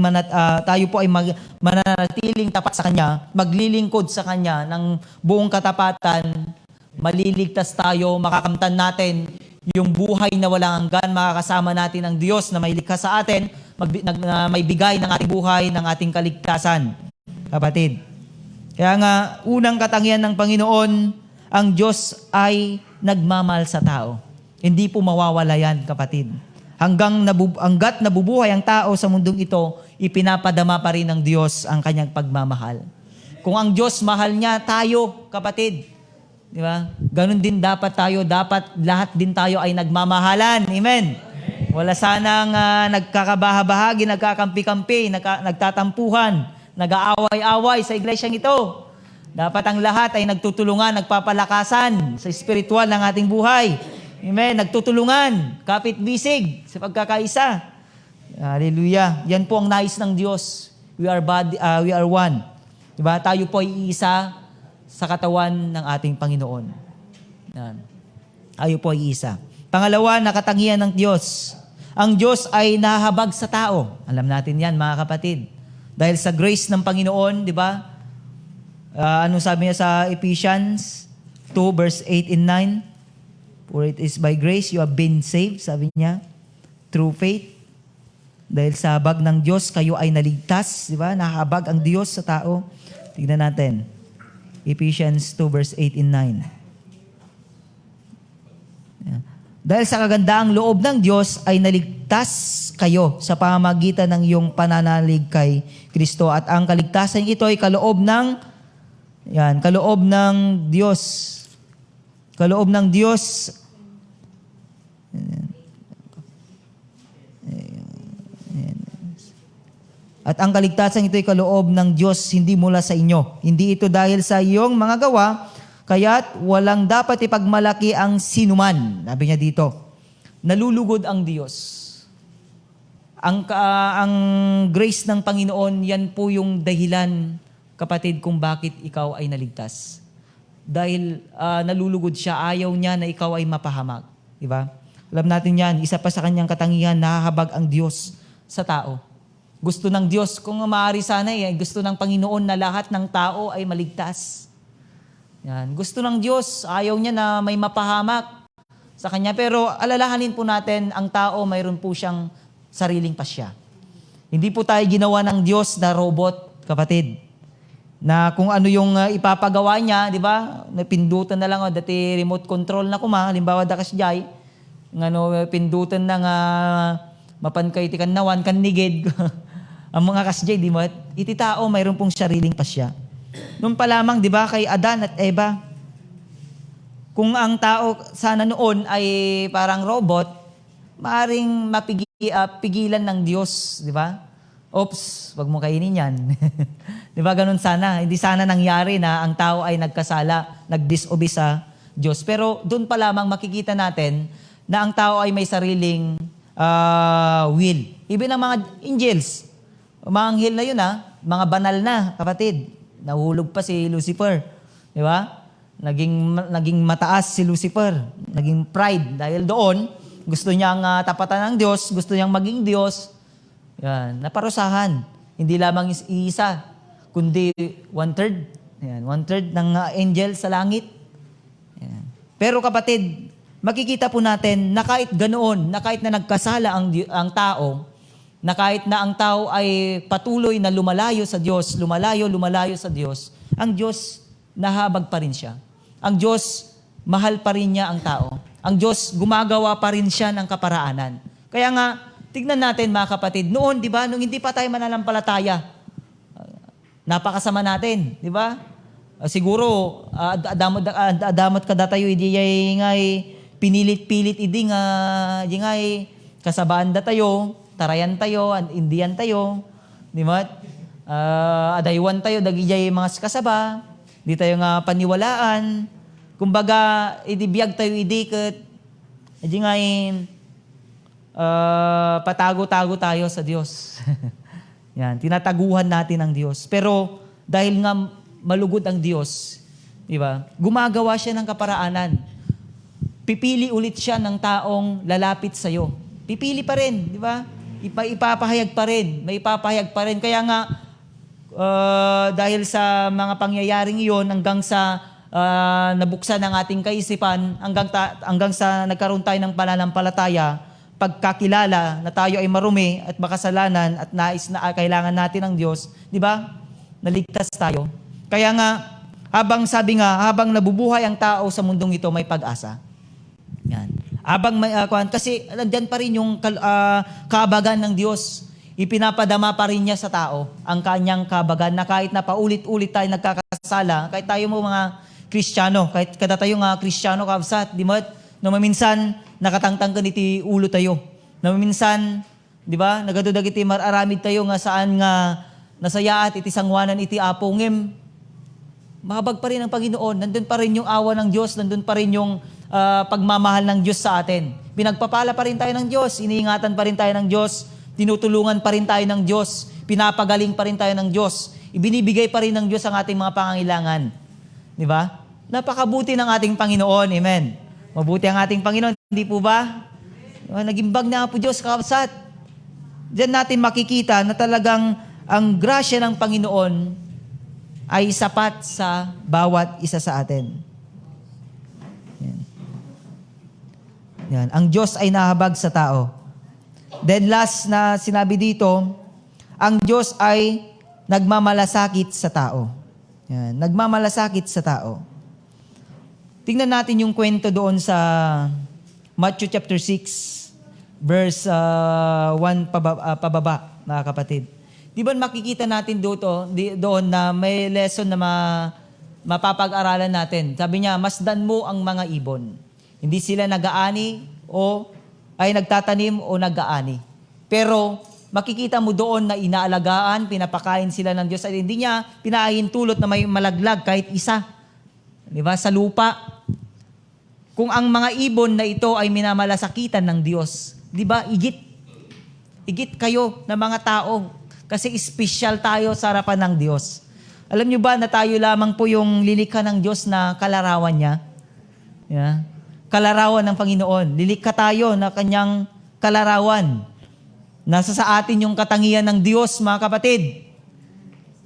tapat sa Kanya, maglilingkod sa Kanya ng buong katapatan, maliligtas tayo, makakamtan natin yung buhay na walang hanggan, makakasama natin ang Diyos na may likha sa atin, may bigay ng ating buhay, ng ating kaligtasan. Kapatid. Kaya nga, unang katangian ng Panginoon, ang Diyos ay nagmamahal sa tao. Hindi po mawawala yan, kapatid. Hanggat nabubuhay ang tao sa mundong ito, ipinapadama pa rin ng Diyos ang kanyang pagmamahal. Kung ang Diyos mahal niya, tayo, kapatid. Di ba? Ganon din dapat tayo. Dapat lahat din tayo ay nagmamahalan. Amen? Wala sanang nagkakabahabahagi, nagkakampi-kampi, nagtatampuhan, nag-aaway-away sa iglesyang ito. Dapat ang lahat ay nagtutulungan, nagpapalakasan sa spiritual ng ating buhay. Amen. Nagtutulungan, kapit-bisig sa pagkakaisa. Hallelujah. Yan po ang nais ng Diyos. We are one. Diba? Tayo po ay isa sa katawan ng ating Panginoon. Yan. Tayo po ay isa. Pangalawa, nakatangian ng Diyos. ang Diyos ay nahahabag sa tao. Alam natin yan, mga kapatid. Dahil sa grace ng Panginoon, di ba? Ano sabi niya sa Ephesians 2 verse 8 and 9? For it is by grace you have been saved, sabi niya, through faith. Dahil sa habag ng Diyos, kayo ay naligtas, di ba? Nahabag ang Diyos sa tao. Tignan natin. Ephesians 2 verse 8 and 9. Yeah. Dahil sa kagandaang loob ng Diyos ay naligtas kayo sa pamamagitan ng iyong pananalig kay Kristo. At ang kaligtasan ito ay kaloob ng Diyos. Kaloob ng Diyos. At ang kaligtasan ito ay kaloob ng Diyos, hindi mula sa inyo. Hindi ito dahil sa iyong mga gawa, kaya't walang dapat ipagmalaki ang sinuman. Sabi niya dito, nalulugod ang Diyos. Ang grace ng Panginoon, yan po yung dahilan, kapatid, kung bakit ikaw ay naligtas. Dahil nalulugod siya, ayaw niya na ikaw ay mapahamak. Diba? Alam natin yan, isa pa sa kanyang katangian, nahahabag ang Diyos sa tao. Gusto ng Diyos, kung maaari sana gusto ng Panginoon na lahat ng tao ay maligtas. Yan. Gusto ng Diyos, ayaw niya na may mapahamak sa Kanya. Pero alalahanin po natin, ang tao mayroon po siyang sariling pasya. Hindi po tayo ginawa ng Diyos na robot, kapatid. Na kung ano yung ipapagawa niya, di ba? Napindutan na lang, dati remote control na kuma, halimbawa dakas jay, pindutan na nga mapankay ti kanawan, kanigid. Ang mga kasjay, di ba? Iti tao, mayroon pong sariling pasya. Noon pa lamang, di ba, kay Adan at Eva, kung ang tao sana noon ay parang robot, maaring pigilan ng Diyos, di ba? Oops, wag mo kainin yan. Di ba, ganun sana. Hindi sana nangyari na ang tao ay nagkasala, nag-disobey sa Diyos. Pero doon pa lamang makikita natin na ang tao ay may sariling will. Even ang mga angels, mga anghel na yun mga banal na, kapatid. Nahulog pa si Lucifer. Di ba? Naging mataas si Lucifer. Naging pride. Dahil doon, gusto niyang tapatan ng Diyos, gusto niyang maging Diyos. Yan, naparusahan. Hindi lamang isa, kundi 1/3. Yan, 1/3 ng angel sa langit. Yan. Pero kapatid, makikita po natin na kahit ganoon, na kahit na nagkasala ang tao, na kahit na ang tao ay patuloy na lumalayo sa Diyos, lumalayo sa Diyos, ang Diyos nahabag pa rin siya. Ang Diyos, mahal pa rin niya ang tao. Ang Diyos, gumagawa pa rin siya ng kaparaanan. Kaya nga, tignan natin mga kapatid, noon, di ba, nung hindi pa tayo mananampalataya, napakasama natin, di ba? Siguro, adamot kada tayo, hindi ngay pinilit-pilit, hindi ngay kasabaan da tayo, tarayan tayo, indian tayo, di ba? Adaywan tayo, dagijay mga kasaba, di tayo nga paniwalaan, kumbaga, idibiyag tayo idikit, hindi ngay patago-tago tayo sa Diyos. Yan, tinataguhan natin ang Diyos. Pero dahil nga malugod ang Diyos, di ba? Gumagawa siya ng kaparaanan. Pipili ulit siya ng taong lalapit sa iyo. Pipili pa rin, di ba? Ipapahayag pa rin, may ipapahayag pa rin. Kaya nga dahil sa mga pangyayaring iyon hanggang sa nabuksan ang ating kaisipan, hanggang sa nagkaroon tayo ng pananampalataya, pagkakilala na tayo ay marumi at makasalanan at nais na kailangan natin ng Diyos, di ba? Naligtas tayo. Kaya nga, habang nabubuhay ang tao sa mundong ito, may pag-asa. Yan. Habang may kasi nandiyan pa rin yung kahabagan ng Diyos. Ipinapadama pa rin niya sa tao ang kanyang kahabagan na kahit na paulit-ulit tayo nagkakasala, kahit tayo mga Kristiyano, kahit kada tayo nga Kristiyano kabsat, di ba? No maminsan nakatangtang ka niti ulo tayo. No maminsan, di ba? Nagadudag iti mararamid tayo nga saan nga nasayaat iti sangwanan iti apongem. Mahabag pa rin ang Panginoon. Nandun pa rin yung awa ng Diyos. Nandun pa rin yung pagmamahal ng Diyos sa atin. Pinagpapala pa rin tayo ng Diyos. Iniingatan pa rin tayo ng Diyos. Tinutulungan pa rin tayo ng Diyos. Pinapagaling pa rin tayo ng Diyos. Ibinibigay pa rin ng Diyos ang ating mga pangangailangan. Di ba? Napakabuti ng ating Panginoon. Amen. Mabuti ang ating Panginoon. Hindi po ba? Nagimbag na po Diyos, kakabsat. Diyan natin makikita na talagang ang grasya ng Panginoon ay sapat sa bawat isa sa atin. Yan. Yan. Ang Diyos ay nahabag sa tao. Then last na sinabi dito, ang Diyos ay nagmamalasakit sa tao. Yan. Nagmamalasakit sa tao. Tingnan natin yung kwento doon sa Matthew chapter 6, verse 1 pababa, mga kapatid. Di ba makikita natin doon na may lesson na mapapag-aralan natin. Sabi niya, masdan mo ang mga ibon. Hindi sila nag-aani o ay nagtatanim o nag-aani. Pero makikita mo doon na inaalagaan, pinapakain sila ng Diyos at hindi niya pinahintulot na may malaglag kahit isa. Di ba? Sa lupa. Kung ang mga ibon na ito ay minamalasakitan ng Diyos, di ba? Igit kayo na mga tao kasi special tayo sa harapan ng Diyos. Alam niyo ba na tayo lamang po yung lilikha ng Diyos na kalarawan niya? Yeah. Kalarawan ng Panginoon. Lilikha tayo na kanyang kalarawan. Nasa sa atin yung katangian ng Diyos, mga kapatid.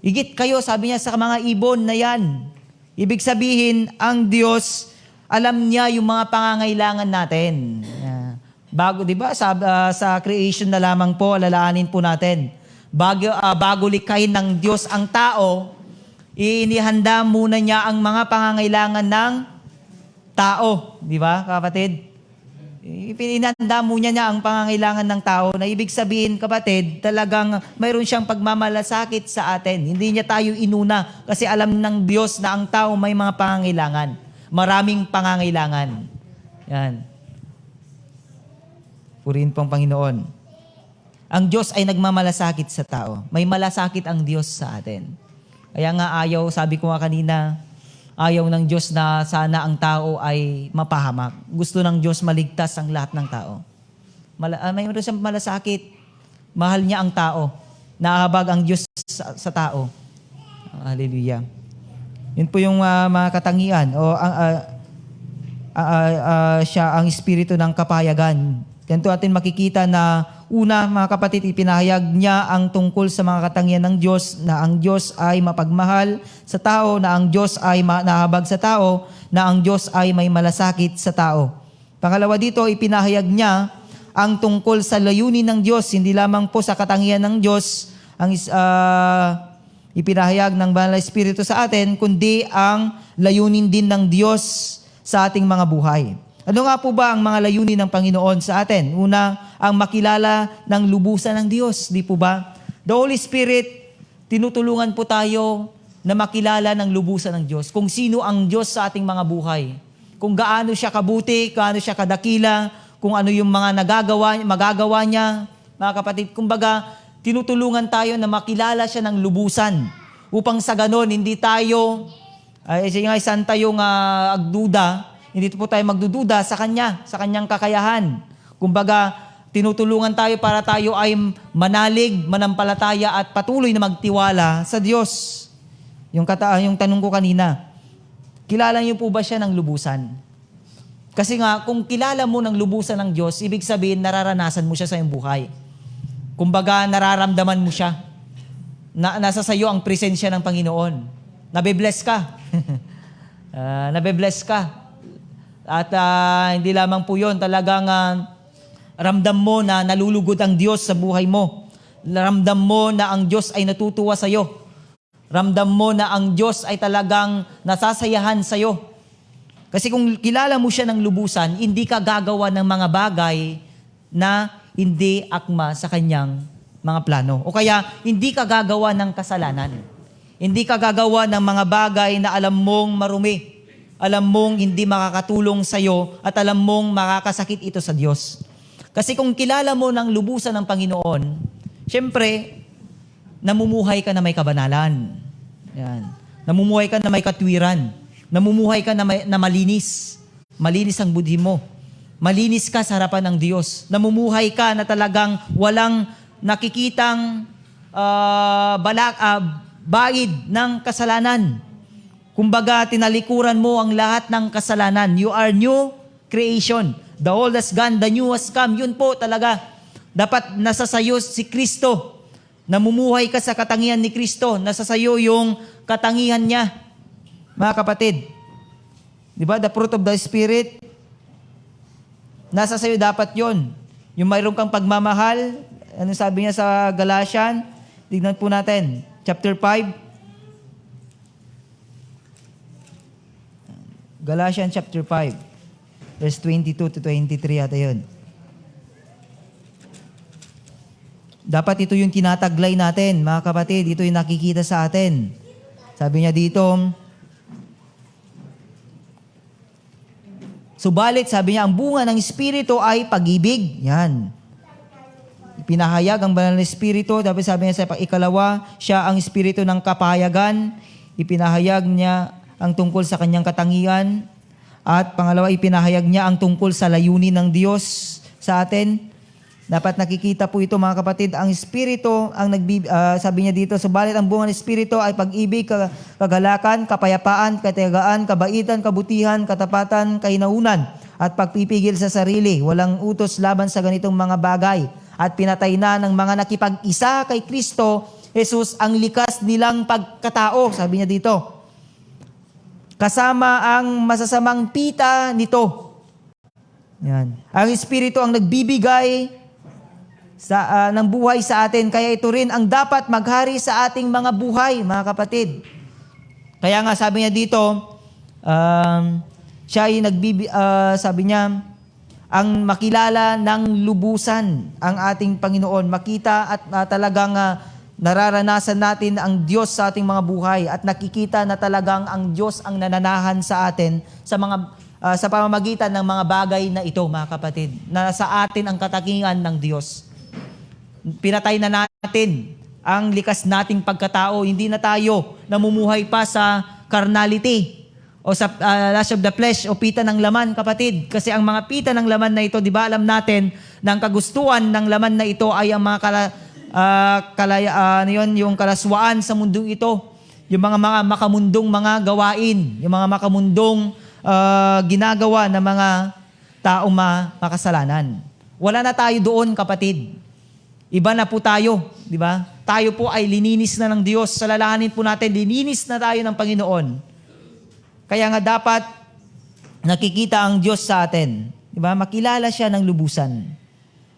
Igit kayo, sabi niya sa mga ibon na yan. Ibig sabihin, ang Diyos, alam niya yung mga pangangailangan natin. Yeah. Bago, di ba, sa creation na lamang po, alalahanin po natin. Bago likhain ng Diyos ang tao, inihanda muna niya ang mga pangangailangan ng tao. Di ba, kapatid? Inihanda muna niya ang pangangailangan ng tao na ibig sabihin, kapatid, talagang mayroon siyang pagmamalasakit sa atin. Hindi niya tayo inuna kasi alam ng Diyos na ang tao may mga pangangailangan. Maraming pangangailangan. Yan. Purihin po ang Panginoon. Ang Diyos ay nagmamalasakit sa tao. May malasakit ang Diyos sa atin. Kaya nga ayaw, sabi ko nga kanina, ayaw ng Diyos na sana ang tao ay mapahamak. Gusto ng Diyos maligtas ang lahat ng tao. Mayroon siyang malasakit. Mahal niya ang tao. Naahabag ang Diyos sa tao. Hallelujah. Yun po yung mga katangian. Siya ang espiritu ng kapayagan. Ganito natin makikita na una, mga kapatid, ipinahayag niya ang tungkol sa mga katangian ng Diyos, na ang Diyos ay mapagmahal sa tao, na ang Diyos ay nahabag sa tao, na ang Diyos ay may malasakit sa tao. Pangalawa dito, ipinahayag niya ang tungkol sa layunin ng Diyos, hindi lamang po sa katangian ng Diyos, ang ipinahayag ng Banal na Espiritu sa atin, kundi ang layunin din ng Diyos sa ating mga buhay. Ano nga po ba ang mga layunin ng Panginoon sa atin? Una, ang makilala ng lubusan ng Diyos, di po ba? The Holy Spirit, tinutulungan po tayo na makilala ng lubusan ng Diyos. Kung sino ang Diyos sa ating mga buhay. Kung gaano siya kabuti, gaano siya kadakila, kung ano yung mga magagawa niya. Mga kapatid, kumbaga, tinutulungan tayo na makilala siya ng lubusan. Upang sa ganon, hindi tayo, saan tayong agduda, hindi po tayo magdududa sa Kanya, sa Kanyang kakayahan. Kumbaga, tinutulungan tayo para tayo ay manalig, manampalataya at patuloy na magtiwala sa Diyos. Yung tanong ko kanina, kilala niyo po ba siya ng lubusan? Kasi nga, kung kilala mo ng lubusan ng Diyos, ibig sabihin, nararanasan mo siya sa iyong buhay. Kumbaga, nararamdaman mo siya. Nasa sa iyo ang presensya ng Panginoon. Nabe-bless ka. Nabe-bless ka. At hindi lamang po yun, talagang ramdam mo na nalulugod ang Diyos sa buhay mo. Ramdam mo na ang Diyos ay natutuwa sa iyo. Ramdam mo na ang Diyos ay talagang nasasayahan sa iyo. Kasi kung kilala mo siya ng lubusan, hindi ka gagawa ng mga bagay na hindi akma sa kanyang mga plano. O kaya, hindi ka gagawa ng kasalanan. Hindi ka gagawa ng mga bagay na alam mong marumi. Alam mong hindi makakatulong sa iyo at alam mong makakasakit ito sa Diyos. Kasi kung kilala mo ng lubusan ng Panginoon, syempre, namumuhay ka na may kabanalan. Yan. Namumuhay ka na may katwiran. Namumuhay ka na malinis. Malinis ang budhi mo. Malinis ka sa harapan ng Diyos. Namumuhay ka na talagang walang nakikitang baid ng kasalanan. Kumbaga, tinalikuran mo ang lahat ng kasalanan. You are new creation. The old has gone, the new has come. Yun po talaga. Dapat nasa sayo si Kristo. Namumuhay ka sa katangian ni Kristo. Nasa sayo yung katangian niya. Mga kapatid. Di ba? The fruit of the Spirit. Nasa sayo dapat yon. Yung mayroon kang pagmamahal. Ano sabi niya sa Galatian? Tignan po natin. Chapter 5. Galatians chapter 5, verse 22 to 23 ata yun. Dapat ito yung tinataglay natin, mga kapatid. Ito yung nakikita sa atin. Sabi niya dito, subalit, sabi niya, ang bunga ng Espiritu ay pag-ibig. Yan. Pinahayag ang banal na Espiritu. Tapos sabi niya sa ikalawa, siya ang Espiritu ng kapahayagan. Ipinahayag niya ang tungkol sa kanyang katangian. At pangalawa, ipinahayag niya ang tungkol sa layunin ng Diyos sa atin. Dapat nakikita po ito, mga kapatid. Ang Espiritu, sabi niya dito, subalit ang bunga ng Espiritu ay pag-ibig, kagalakan, kapayapaan, katiyagaan, kabaitan, kabutihan, katapatan, kahinaunan, at pagpipigil sa sarili. Walang utos laban sa ganitong mga bagay. At pinatay na ng mga nakipag-isa kay Kristo, Jesus, ang likas nilang pagkatao. Sabi niya dito, kasama ang masasamang pita nito. Yan. Ang Espiritu ang nagbibigay ng buhay sa atin. Kaya ito rin ang dapat maghari sa ating mga buhay, mga kapatid. Kaya nga sabi niya dito, siya ay sabi niya, ang makilala ng lubusan ang ating Panginoon. Makita at talagang nararanasan natin ang Diyos sa ating mga buhay at nakikita na talagang ang Diyos ang nananahan sa atin sa pamamagitan ng mga bagay na ito, mga kapatid, na sa atin ang katangian ng Diyos. Pinatay na natin ang likas nating pagkatao. Hindi na tayo namumuhay pa sa carnality o sa lust of the flesh o pita ng laman, kapatid. Kasi ang mga pita ng laman na ito, di ba alam natin na ang kagustuhan ng laman na ito ay ang mga yung kalaswaan sa mundong ito. Yung mga makamundong mga gawain, yung mga makamundong ginagawa ng mga taong makasalanan. Wala na tayo doon, kapatid. Iba na po tayo, di ba? Tayo po ay lininis na ng Diyos. Salalahanin po natin, lininis na tayo ng Panginoon. Kaya nga dapat nakikita ang Diyos sa atin. Di ba? Makilala siya ng lubusan.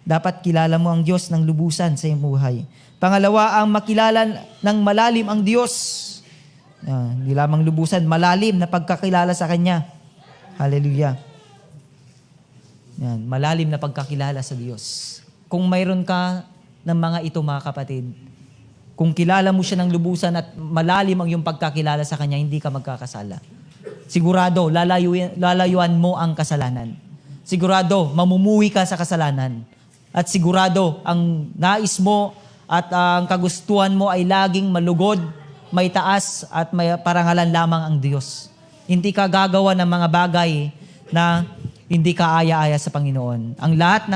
Dapat kilala mo ang Diyos ng lubusan sa iyong buhay. Pangalawa, ang makilala ng malalim ang Diyos. Hindi lamang lubusan, malalim na pagkakilala sa Kanya. Hallelujah. Yan, malalim na pagkakilala sa Diyos. Kung mayroon ka ng mga ito, mga kapatid, kung kilala mo siya ng lubusan at malalim ang iyong pagkakilala sa Kanya, hindi ka magkakasala. Sigurado, lalayuan mo ang kasalanan. Sigurado, mamumuwi ka sa kasalanan. At sigurado, ang nais mo at ang kagustuhan mo ay laging malugod, may taas at may parangalan lamang ang Diyos. Hindi ka gagawa ng mga bagay na hindi ka aya-aya sa Panginoon. Ang lahat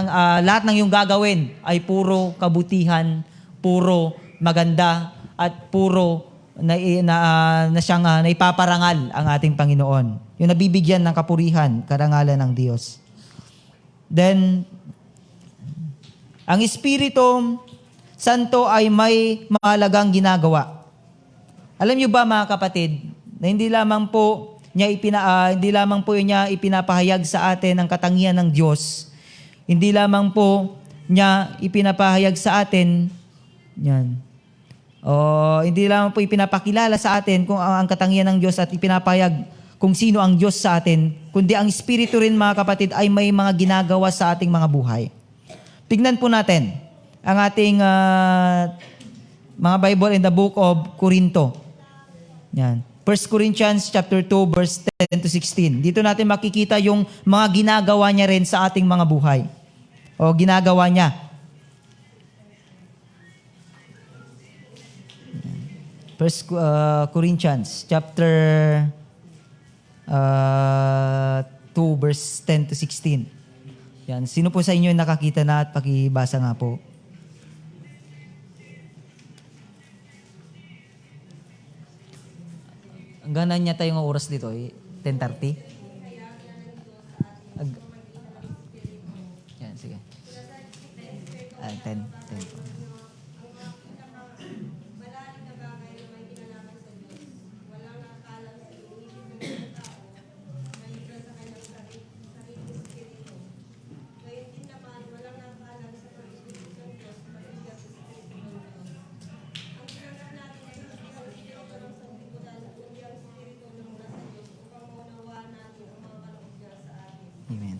ng iyong gagawin ay puro kabutihan, puro maganda, at puro na siyang naipaparangal ang ating Panginoon. Yung nabibigyan ng kapurihan, karangalan ng Diyos. Then, ang Espiritu Santo ay may mahalagang ginagawa. Alam niyo ba, mga kapatid, na hindi lamang po niya ipinapahayag sa atin ang katangian ng Diyos. Hindi lamang po niya ipinapahayag sa atin hindi lamang po ipinapakilala sa atin kung ang katangian ng Diyos at ipinapahayag kung sino ang Diyos sa atin, kundi ang Espiritu rin, mga kapatid, ay may mga ginagawa sa ating mga buhay. Tignan po natin ang ating mga Bible in the book of Corinto. Yan. 1 Corinthians chapter 2 verse 10 to 16. Dito natin makikita yung mga ginagawa niya rin sa ating mga buhay. O ginagawa niya. 1 Corinthians chapter 2 verse 10 to 16. Yan. Sino po sa inyo yung nakakita na at pakibasa nga po? Hanggang niya tayong oras dito, 10:30? 10. 10 po. Amen.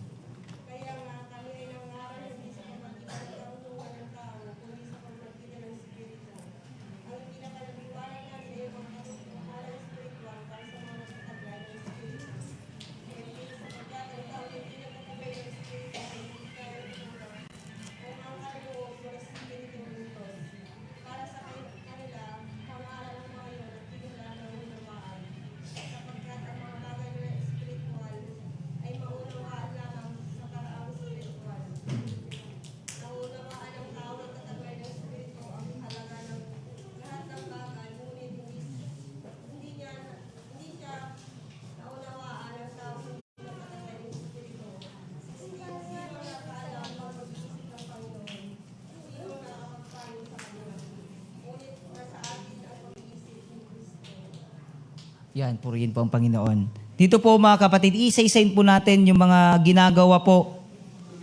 Yan, purihin po ang Panginoon. Dito po mga kapatid, isa-isain po natin yung mga ginagawa po.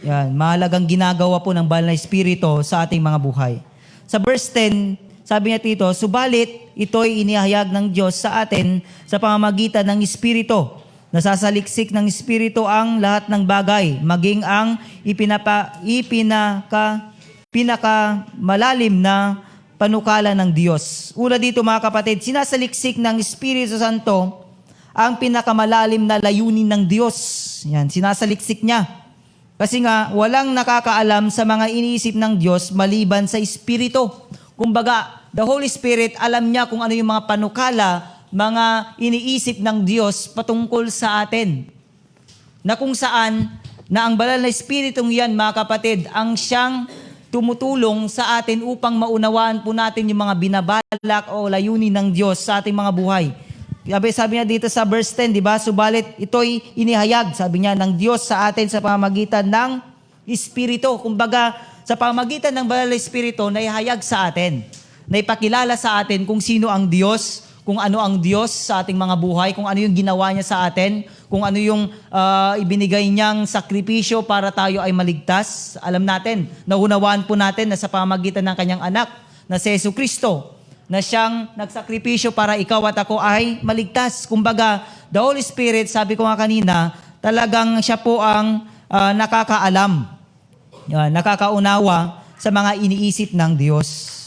Yan, mahalagang ginagawa po ng Banal na Espiritu sa ating mga buhay. Sa verse 10, sabi niya dito, subalit ito'y inihayag ng Diyos sa atin sa pamamagitan ng Espiritu. Nasasaliksik ng Espiritu ang lahat ng bagay, maging ang pinakamalalim na panukala ng Diyos. Una dito mga kapatid, sinasaliksik ng Espiritu Santo ang pinakamalalim na layunin ng Diyos. Yan, sinasaliksik niya. Kasi nga, walang nakakaalam sa mga iniisip ng Diyos maliban sa Espiritu. Kumbaga, the Holy Spirit, alam niya kung ano yung mga panukala, mga iniisip ng Diyos patungkol sa atin. Na kung saan, na ang Banal na Espiritong yan, mga kapatid, ang siyang tumutulong sa atin upang maunawaan po natin yung mga binabalak o layunin ng Diyos sa ating mga buhay. Sabi niya dito sa verse 10, di ba? Subalit ito'y inihayag, sabi niya, ng Diyos sa atin sa pamamagitan ng Espiritu. Kumbaga, sa pamamagitan ng Banal na Espiritu, naihayag sa atin, naipakilala sa atin kung sino ang Diyos, kung ano ang Diyos sa ating mga buhay, kung ano yung ginawa niya sa atin, kung ano yung ibinigay niyang sakripisyo para tayo ay maligtas. Alam natin, naunawaan po natin na sa pamamagitan ng kanyang anak, na si Jesucristo, na siyang nagsakripisyo para ikaw at ako ay maligtas. Kumbaga, the Holy Spirit, sabi ko nga kanina, talagang siya po ang nakakaalam, nakakaunawa sa mga iniisip ng Diyos.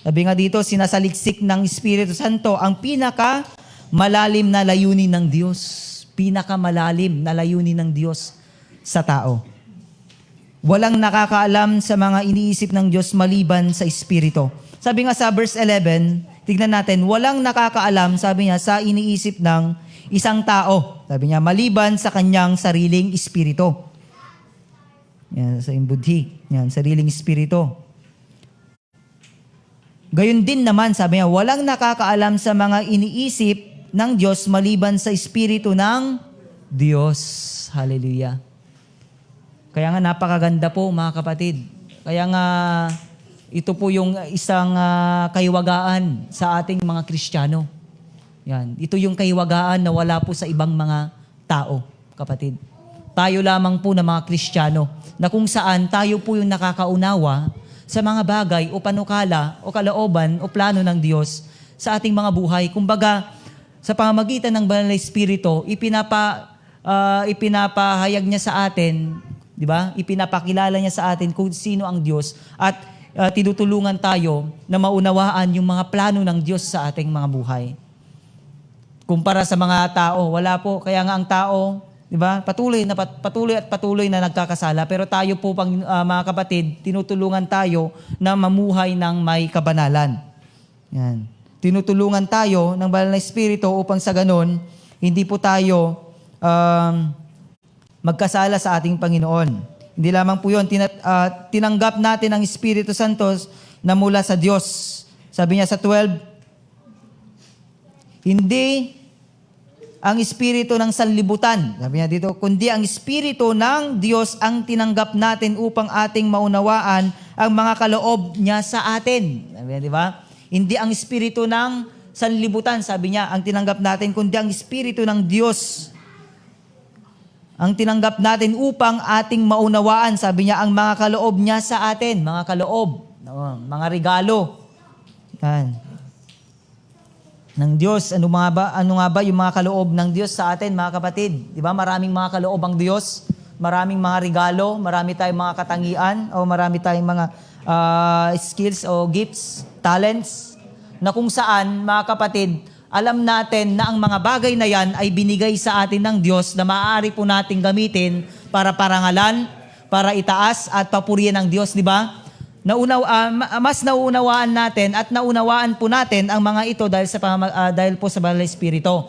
Sabi nga dito, sinasaliksik ng Espiritu Santo ang pinakamalalim na layunin ng Diyos. Pinakamalalim na layunin ng Diyos sa tao. Walang nakakaalam sa mga iniisip ng Diyos maliban sa Espiritu. Sabi nga sa verse 11, tignan natin, walang nakakaalam, sabi niya, sa iniisip ng isang tao. Sabi niya, maliban sa kanyang sariling espiritu. Yan, sa imbudhi. Yan, sariling espiritu. Gayon din naman, sabi niya, walang nakakaalam sa mga iniisip ng Diyos maliban sa Espiritu ng Diyos. Hallelujah. Kaya nga napakaganda po mga kapatid. Kaya nga ito po yung isang kahiwagaan sa ating mga Kristiyano. Yan. Ito yung kahiwagaan na wala po sa ibang mga tao, kapatid. Tayo lamang po na mga Kristiyano na kung saan tayo po yung nakakaunawa sa mga bagay o panukala o kalooban o plano ng Diyos sa ating mga buhay. Kumbaga, sa pamamagitan ng Banal na Espiritu, ipinapahayag niya sa atin, di ba? Ipinapakilala niya sa atin kung sino ang Diyos at tinutulungan tayo na maunawaan yung mga plano ng Diyos sa ating mga buhay. Kumpara sa mga tao, wala po. Kaya nga ang tao, di ba? Patuloy na nagkakasala. Pero tayo po, mga kapatid, tinutulungan tayo na mamuhay ng may kabanalan. Yan. Tinutulungan tayo ng Banal na Espiritu upang sa ganon, hindi po tayo magkasala sa ating Panginoon. Hindi lamang po yun, tinanggap natin ang Espiritu Santo na mula sa Diyos. Sabi niya sa 12, hindi ang espiritu ng sanlibutan. Sabi niya dito, kundi ang espiritu ng Diyos ang tinanggap natin upang ating maunawaan ang mga kaloob niya sa atin. Sabi niya, di ba? Hindi ang espiritu ng sanlibutan, sabi niya, ang tinanggap natin, kundi ang espiritu ng Diyos ang tinanggap natin upang ating maunawaan, sabi niya, ang mga kaloob niya sa atin. Mga kaloob, mga regalo. Yan. Ng Diyos. Ano nga ba yung mga kaloob ng Diyos sa atin, mga kapatid? Di ba? Maraming mga kaloob ang Diyos. Maraming mga regalo. Marami tayong mga katangian. O marami tayong mga skills o gifts, talents. Na kung saan, mga kapatid, alam natin na ang mga bagay na yan ay binigay sa atin ng Diyos na maaari po nating gamitin para parangalan, para itaas at papurihan ng Diyos, di ba? Mas nauunawaan natin at naunawaan po natin ang mga ito dahil po sa Banal na Espiritu.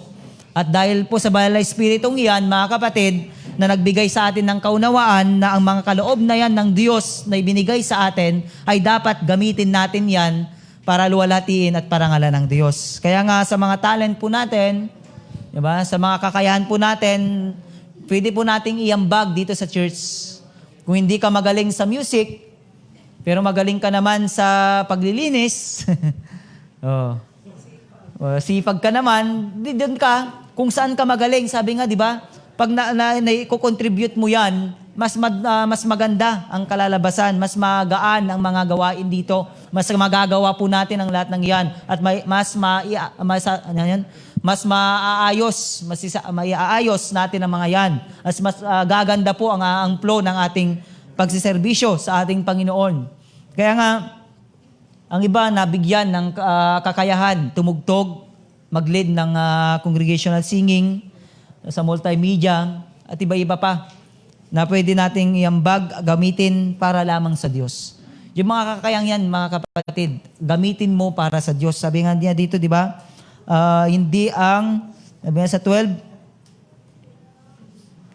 At dahil po sa Banal na Espiritong iyan, mga kapatid, na nagbigay sa atin ng kaunawaan na ang mga kaloob na yan ng Diyos na ibinigay sa atin ay dapat gamitin natin yan para luwalhatiin at parangalan ng Diyos. Kaya nga sa mga talent po natin, diba, sa mga kakayahan po natin, pwede po nating iambag dito sa church. Kung hindi ka magaling sa music, pero magaling ka naman sa paglilinis, sipag ka naman, doon ka, kung saan ka magaling, sabi nga, di ba? Pag na-contribute mo yan, mas maganda ang kalalabasan, mas magaan ang mga gawain dito, mas magagawa po natin ang lahat ng iyan, at mas maiaayos natin ang mga yan, mas gaganda po ang flow ng ating pagsiservisyo sa ating Panginoon. Kaya nga, ang iba nabigyan ng kakayahan, tumugtog, mag-lead ng congregational singing, sa multimedia, at iba-iba pa na pwede nating iambag, gamitin para lamang sa Diyos. Yung mga kakayang yan, mga kapatid, gamitin mo para sa Diyos. Sabi nga niya dito, di ba? Hindi ang, sabi nga sa 12,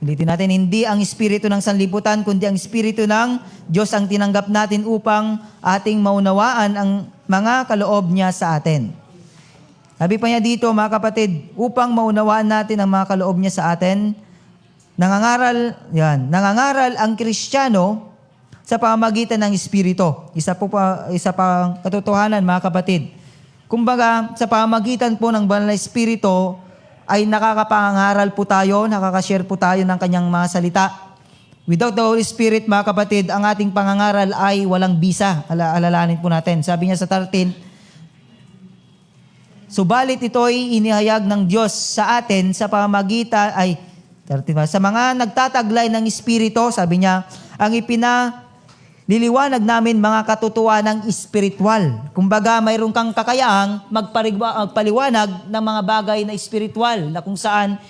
ulitin natin, hindi ang espiritu ng sanlibutan, kundi ang espiritu ng Diyos ang tinanggap natin upang ating maunawaan ang mga kaloob niya sa atin. Sabi pa niya dito, mga kapatid, upang maunawaan natin ang mga kaloob niya sa atin, nangangaral ang Kristiyano sa pamamagitan ng Espiritu. Isa pa katotohanan, mga kapatid. Kumbaga, sa pamamagitan po ng Banal na Espiritu, ay nakakapangaral po tayo, nakakashare po tayo ng kanyang mga salita. Without the Holy Spirit, mga kapatid, ang ating pangangaral ay walang bisa. Alalahanin po natin. Sabi niya sa 13, subalit ito'y inihayag ng Diyos sa atin sa pamamagitan, sa mga nagtataglay ng Espiritu, sabi niya, ang ipinaliliwanag namin mga katotohanan ng espiritual. Kumbaga, mayroon kang kakayahang magpaliwanag ng mga bagay na espiritual, na kung saan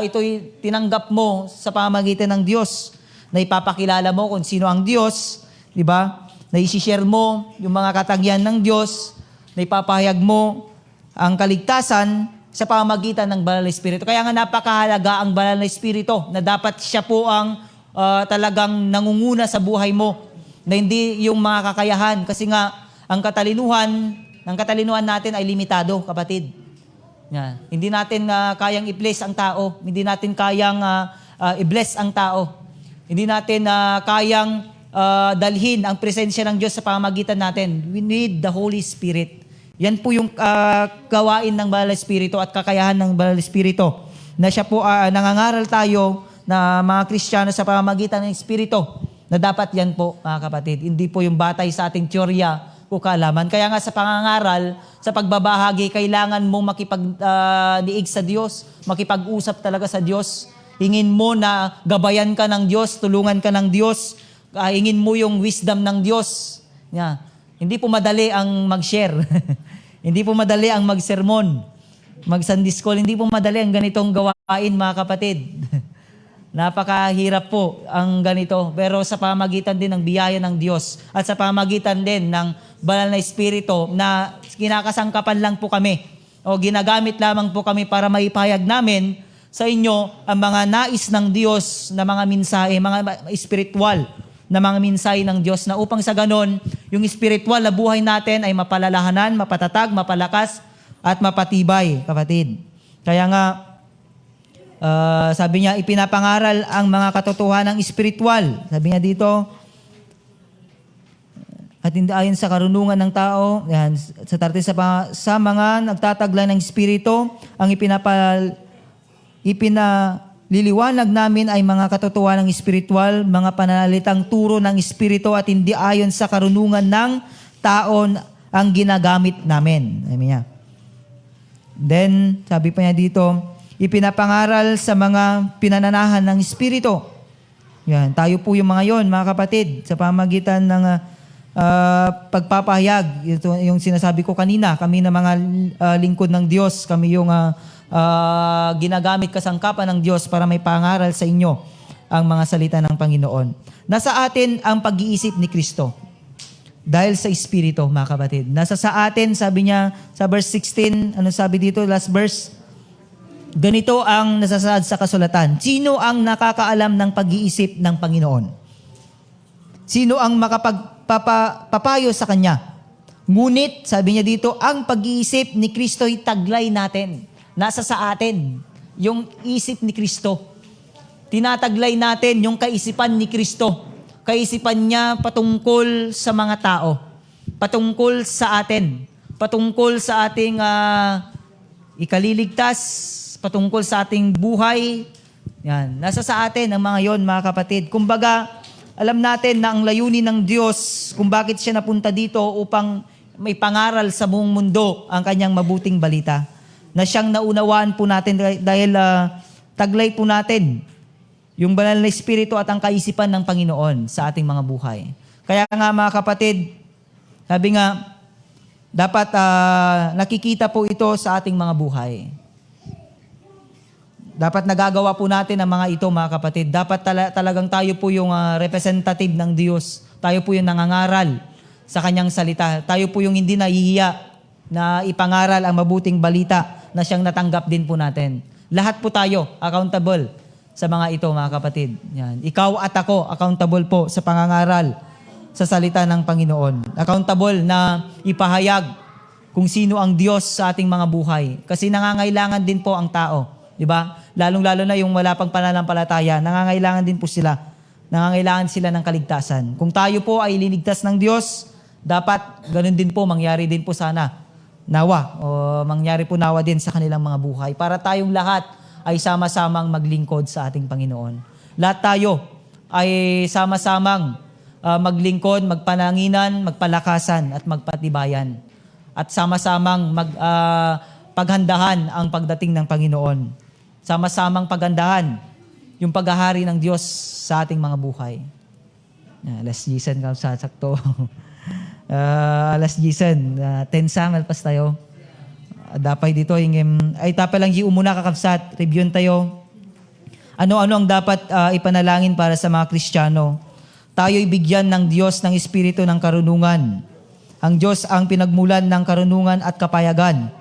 ito'y tinanggap mo sa pamamagitan ng Diyos, na ipapakilala mo kung sino ang Diyos, di ba? Na isi-share mo yung mga katangian ng Diyos, na ipapahayag mo ang kaligtasan sa pamamagitan ng Banal na Espiritu. Kaya nga napakahalaga ang Banal na Espiritu na dapat siya po ang talagang nangunguna sa buhay mo, na hindi yung mga kakayahan. Kasi nga, ang katalinuhan natin ay limitado, kapatid. Yan. Hindi natin kayang i-bless ang tao. Hindi natin kayang i-bless ang tao. Hindi natin kayang dalhin ang presensya ng Diyos sa pamamagitan natin. We need the Holy Spirit. Yan po yung gawain ng Banal na Espiritu at kakayahan ng Banal na Espiritu, na siya po nangangaral tayo na mga Kristiyano sa pamamagitan ng Espiritu, na dapat yan po, mga kapatid. Hindi po yung batay sa ating teorya o kaalaman. Kaya nga sa pangangaral, sa pagbabahagi, kailangan mo makipag-niig sa Diyos, makipag-usap talaga sa Diyos. Hingin mo na gabayan ka ng Diyos, tulungan ka ng Diyos, hingin mo yung wisdom ng Diyos. Yeah. Hindi po madali ang mag-share. Hindi po madali ang mag-sermon, mag-Sunday school. Hindi po madali ang ganitong gawain, mga kapatid. Napakahirap po ang ganito. Pero sa pamamagitan din ng biyaya ng Diyos at sa pamamagitan din ng Banal na Espiritu na kinakasangkapan lang po kami o ginagamit lamang po kami para maipahayag namin sa inyo ang mga nais ng Diyos na mga mensahe, mga spiritual na mga mensahe ng Diyos, na upang sa ganon, yung spiritual na buhay natin ay mapalalahanan, mapatatag, mapalakas, at mapatibay, kapatid. Kaya nga, sabi niya, ipinapangaral ang mga katotohanang espiritual. Sabi niya dito, at hindi ayon sa karunungan ng tao, yan, sa 30, sa mga nagtataglay ng espiritu, ang ipinaliliwanag namin ay mga katotohanan ng espiritual, mga pananalitang turo ng espiritu at hindi ayon sa karunungan ng tao ang ginagamit namin. Sabi niya. Then, sabi pa niya dito, ipinapangaral sa mga pinananahan ng espiritu. Yan, tayo po yung mga yon, mga kapatid, sa pamagitan ng pagpapahayag. Ito yung sinasabi ko kanina, kami na mga lingkod ng Diyos, kami yung ginagamit kasangkapan ng Diyos para may pangaral sa inyo ang mga salita ng Panginoon. Nasa atin ang pag-iisip ni Kristo. Dahil sa Espiritu, mga kapatid. Nasa sa atin, sabi niya sa verse 16, ano sabi dito, last verse? Ganito ang nasasaad sa kasulatan. Sino ang nakakaalam ng pag-iisip ng Panginoon? Sino ang makapagpapayo sa Kanya? Ngunit, sabi niya dito, ang pag-iisip ni Kristo'y taglay natin. Nasa sa atin, yung isip ni Kristo. Tinataglay natin yung kaisipan ni Kristo. Kaisipan niya patungkol sa mga tao. Patungkol sa atin. Patungkol sa ating ikaliligtas. Patungkol sa ating buhay. Yan. Nasa sa atin ang mga yon, mga kapatid. Kumbaga, alam natin na ang layunin ng Diyos kung bakit siya napunta dito upang may pangaral sa buong mundo ang kanyang mabuting balita. Na siyang naunawaan po natin dahil taglay po natin yung banal na Espiritu at ang kaisipan ng Panginoon sa ating mga buhay. Kaya nga mga kapatid, sabi nga, dapat nakikita po ito sa ating mga buhay. Dapat nagagawa po natin ang mga ito, mga kapatid. Dapat talagang tayo po yung representative ng Diyos. Tayo po yung nangangaral sa Kanyang salita. Tayo po yung hindi nahihiya na ipangaral ang mabuting balita na siyang natanggap din po natin. Lahat po tayo accountable sa mga ito, mga kapatid. Yan. Ikaw at ako, accountable po sa pangangaral sa salita ng Panginoon. Accountable na ipahayag kung sino ang Diyos sa ating mga buhay. Kasi nangangailangan din po ang tao. Diba? Lalong-lalo na yung wala pang pananampalataya, nangangailangan din po sila. Nangangailangan sila ng kaligtasan. Kung tayo po ay linigtas ng Diyos, dapat ganun din po, mangyari din po sana. Nawa, o mangyari po nawa din sa kanilang mga buhay. Para tayong lahat ay sama-samang maglingkod sa ating Panginoon. Lahat tayo ay sama-samang maglingkod, magpananginan, magpalakasan at magpatibayan. At sama-samang paghandahan ang pagdating ng Panginoon. Sama-samang paghandahan yung paghahari ng Diyos sa ating mga buhay. Alas Jason, sakto. Alas Jason, 10 sangal pas tayo. Dapay dito, ay tapa lang umuna kakabsat, review tayo. Ano-ano ang dapat ipanalangin para sa mga Kristiyano? Tayo'y bigyan ng Diyos ng Espiritu ng karunungan. Ang Diyos ang pinagmulan ng karunungan at kapayagan.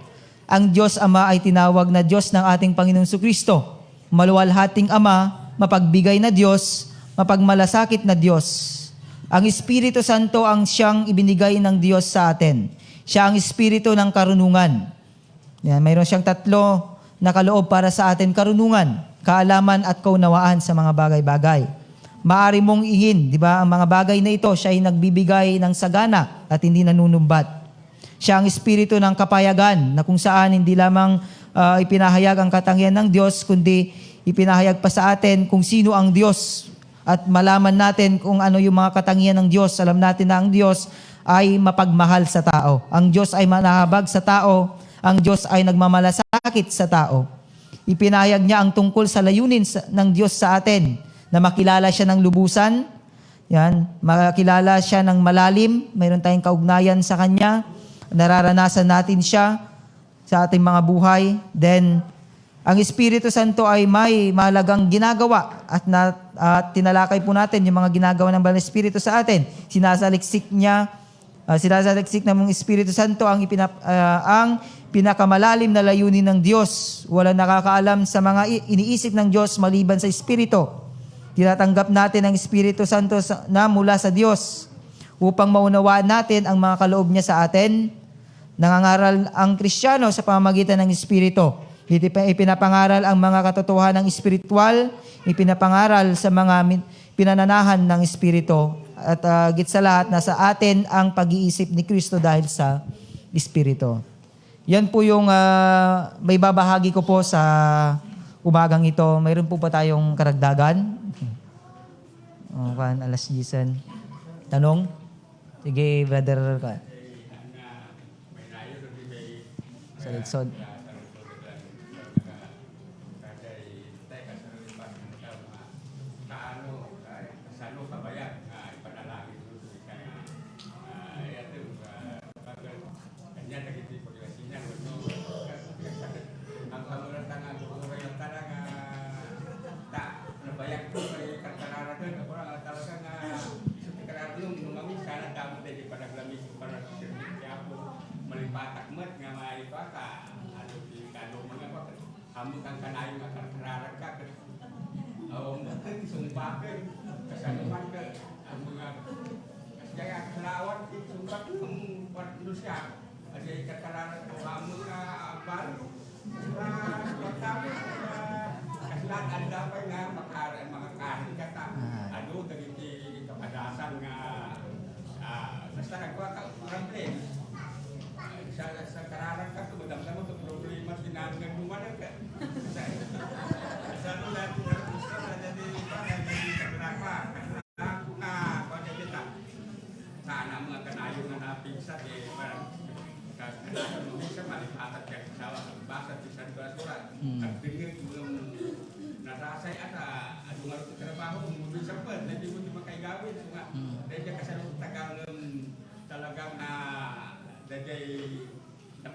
Ang Diyos Ama ay tinawag na Diyos ng ating Panginoong Jesucristo. Maluwalhating Ama, mapagbigay na Diyos, mapagmalasakit na Diyos. Ang Espiritu Santo ang siyang ibinigay ng Diyos sa atin. Siya ang Espiritu ng karunungan. Yan, mayroon siyang 3 na kaloob para sa atin: karunungan, kaalaman at kaunawaan sa mga bagay-bagay. Maari mong ihin, di ba? Ang mga bagay na ito, siya ay nagbibigay ng sagana at hindi nanunumbat. Siya ang Espiritu ng kapayagan na kung saan hindi lamang ipinahayag ang katangian ng Diyos, kundi ipinahayag pa sa atin kung sino ang Diyos at malaman natin kung ano yung mga katangian ng Diyos. Alam natin na ang Diyos ay mapagmahal sa tao. Ang Diyos ay manahabag sa tao. Ang Diyos ay nagmamalasakit sa tao. Ipinahayag niya ang tungkol sa layunin ng Diyos sa atin, na makilala siya ng lubusan, yan, makilala siya ng malalim, mayroon tayong kaugnayan sa Kanya, nararanasan natin siya sa ating mga buhay. Then, ang Espiritu Santo ay may mahalagang ginagawa at tinalakay po natin yung mga ginagawa ng Banal na Espiritu sa atin. Sinasaliksik ng Espiritu Santo ang pinakamalalim na layunin ng Diyos. Walang nakakaalam sa mga iniisip ng Diyos maliban sa Espiritu. Tinatanggap natin ang Espiritu Santo na mula sa Diyos upang maunawaan natin ang mga kaloob niya sa atin. Nangangaral ang Kristiyano sa pamamagitan ng Espiritu. Ipinapangaral ang mga katotohanan ng espiritual, ipinapangaral sa mga pinananahan ng espiritu. At higit sa lahat, nasa atin ang pag-iisip ni Kristo dahil sa espiritu. Yan po yung may babahagi ko po sa umagang ito. Mayroon po pa tayong karagdagan. Alas 10. Tanong? Sige, brother. Sa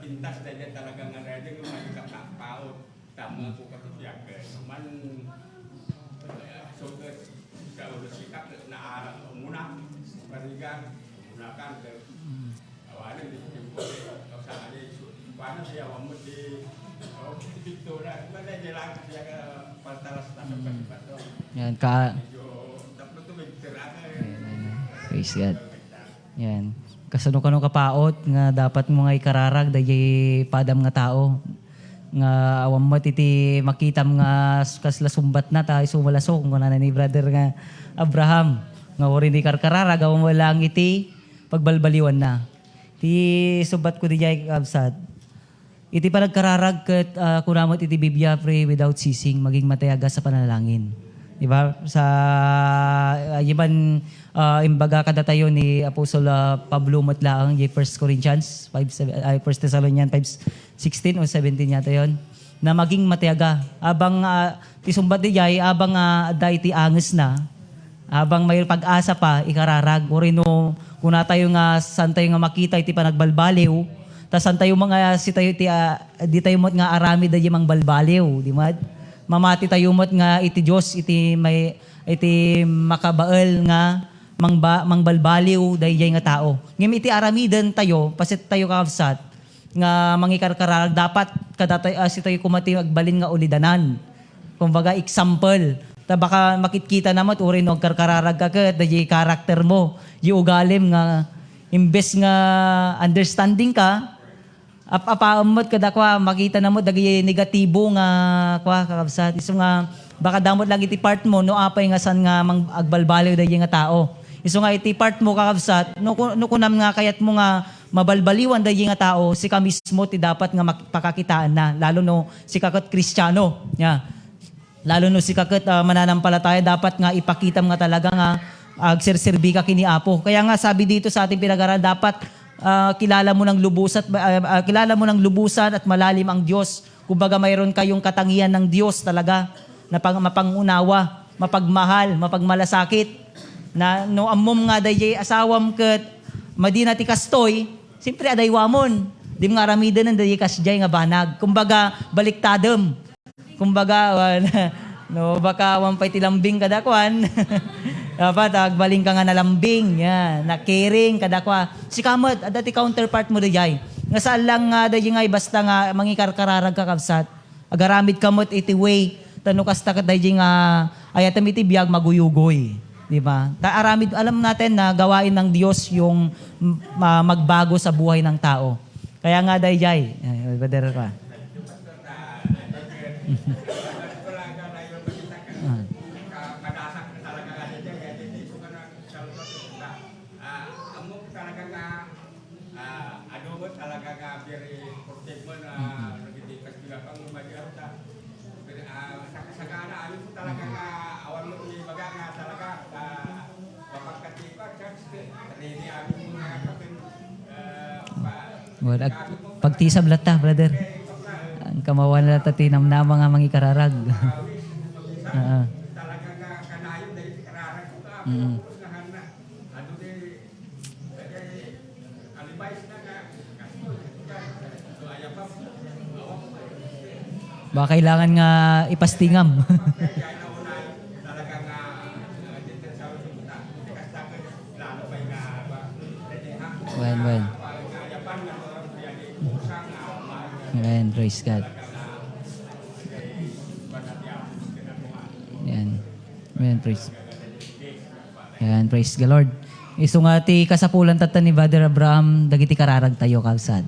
napintas dahil talagang narating yung mga kapakpaot. Tama po katitiyak. Naman, so sa ulo sikap na muna, parigan, munakan, awalan din yung pwede. Kau sa ali, paano siya wamot di Victoria. Kung na lang siya pantalas na sa pagpato. Yan, ka... Tapos ito may tiraka. Praise God. Yan. Kasano-kano kapaot nga dapat mo nga ikararag dahil padam nga tao nga awam mo titi makitam nga kaslasumbat na tayo sumalasok kung na ni brother nga Abraham nga ori di karkararag awam mo lang iti pagbalbaliwan na ti subat ko di jay kabsat iti pa nagkararag ket kunamot iti Biblia pray without ceasing maging matayaga sa panalangin. Diba? Sa iban imbaga kada tayo ni Apostol Pablo matlaang yung 1 Corinthians 1 Thessalonians 5:16 o 17 yata yon na maging matiyaga abang tisumbat di jay abang day ti anges na abang may pag-asa pa ikararag orino kuna tayo nga san tayo nga makita iti panagbalbaliw ta san tayo mga si tayo ti di tayo mot nga arami da mang balbaliw di mad mamati tayo mot nga iti Dios iti may iti makabael nga mangbalbaliw dayjay nga tao. Ngem iti aramidan tayo pasit tayo kakabsat nga mangikarkararag dapat kada si tayo kumati agbalin nga ulidanan. Kumbaga example ta baka makitkita namat uri no karkararag ka ket dayjay karakter mo, yu ugalim nga imbes nga understanding ka apaamot kada kwa makita namo dagay negatibo nga kwa kakabsat isu nga baka damot lang iti part mo no apay nga san nga agbalbaliw dayjay nga tao isu nga iti part mo kakabsat no kunam nga kayat mo nga mabalbaliwan dayjay nga tao si ka mismo ti dapat nga pakakitaan na lalo no si kaket Kristiyano lalo no si kaket mananampalataya dapat nga ipakitam nga talaga nga agserserbi ka kini Apo kaya nga sabi dito sa ating pinag-aral dapat kilala mo ng lubusan at malalim ang Diyos. Kumbaga mayroon kayong katangian ng Diyos talaga na mapangunawa, mapagmahal, mapagmalasakit. Na no ammom nga dayjay asawam ket madina ti kastoy, simpre adaywamon. Di nga ramidan ng dayjay kasjay nga banag. Kumbaga baliktadem. Kumbaga no baka wampay ti lambing kadakwan. Dapat agbaling ka nga na lambing, na caring kadakwa. Si kamot adati counterpart mo dayjay. Nga saan lang nga dayjay nga basta nga mangikarkararag ka kabsat. Agaramid kamot iti way tano kasta ket dayjay nga ayatem iti biag maguyugoy, di ba? Aramid alam natin na gawain ng Diyos yung magbago sa buhay ng tao. Kaya nga dayjay, brother ka. Talaga na yung balita ka. Kadasak na talaga ka dyan. Kaya dito ka na sa loob na. Amo talaga ka, ano mo talaga ka very protect mo na nagitikas bila pang magyarap ta. Sakasagana, ano mo talaga ka, awan mo ibaga nga talaga. Mapagkatipa, church, rini amin mo nga kapin. Well, pagtisab lata, brother. Ang kamawan na tatinam na mga mangikararag. Talaga ka kanayon dahil kararag ko ka. Pupus na hana. Ano di, alibais na ka. So ayaw pa. Baka kailangan nga ipastingam. Kaya nauna talaga nga dito sa usuta. Tikas na ka, lalo pa yung Well. Yapan na usang Amen, praise God. Yan. Amen, praise. Yan, praise the Lord. Iso nga ti kasapulan tata ni Brother Abraham, dagiti kararag tayo kalsad.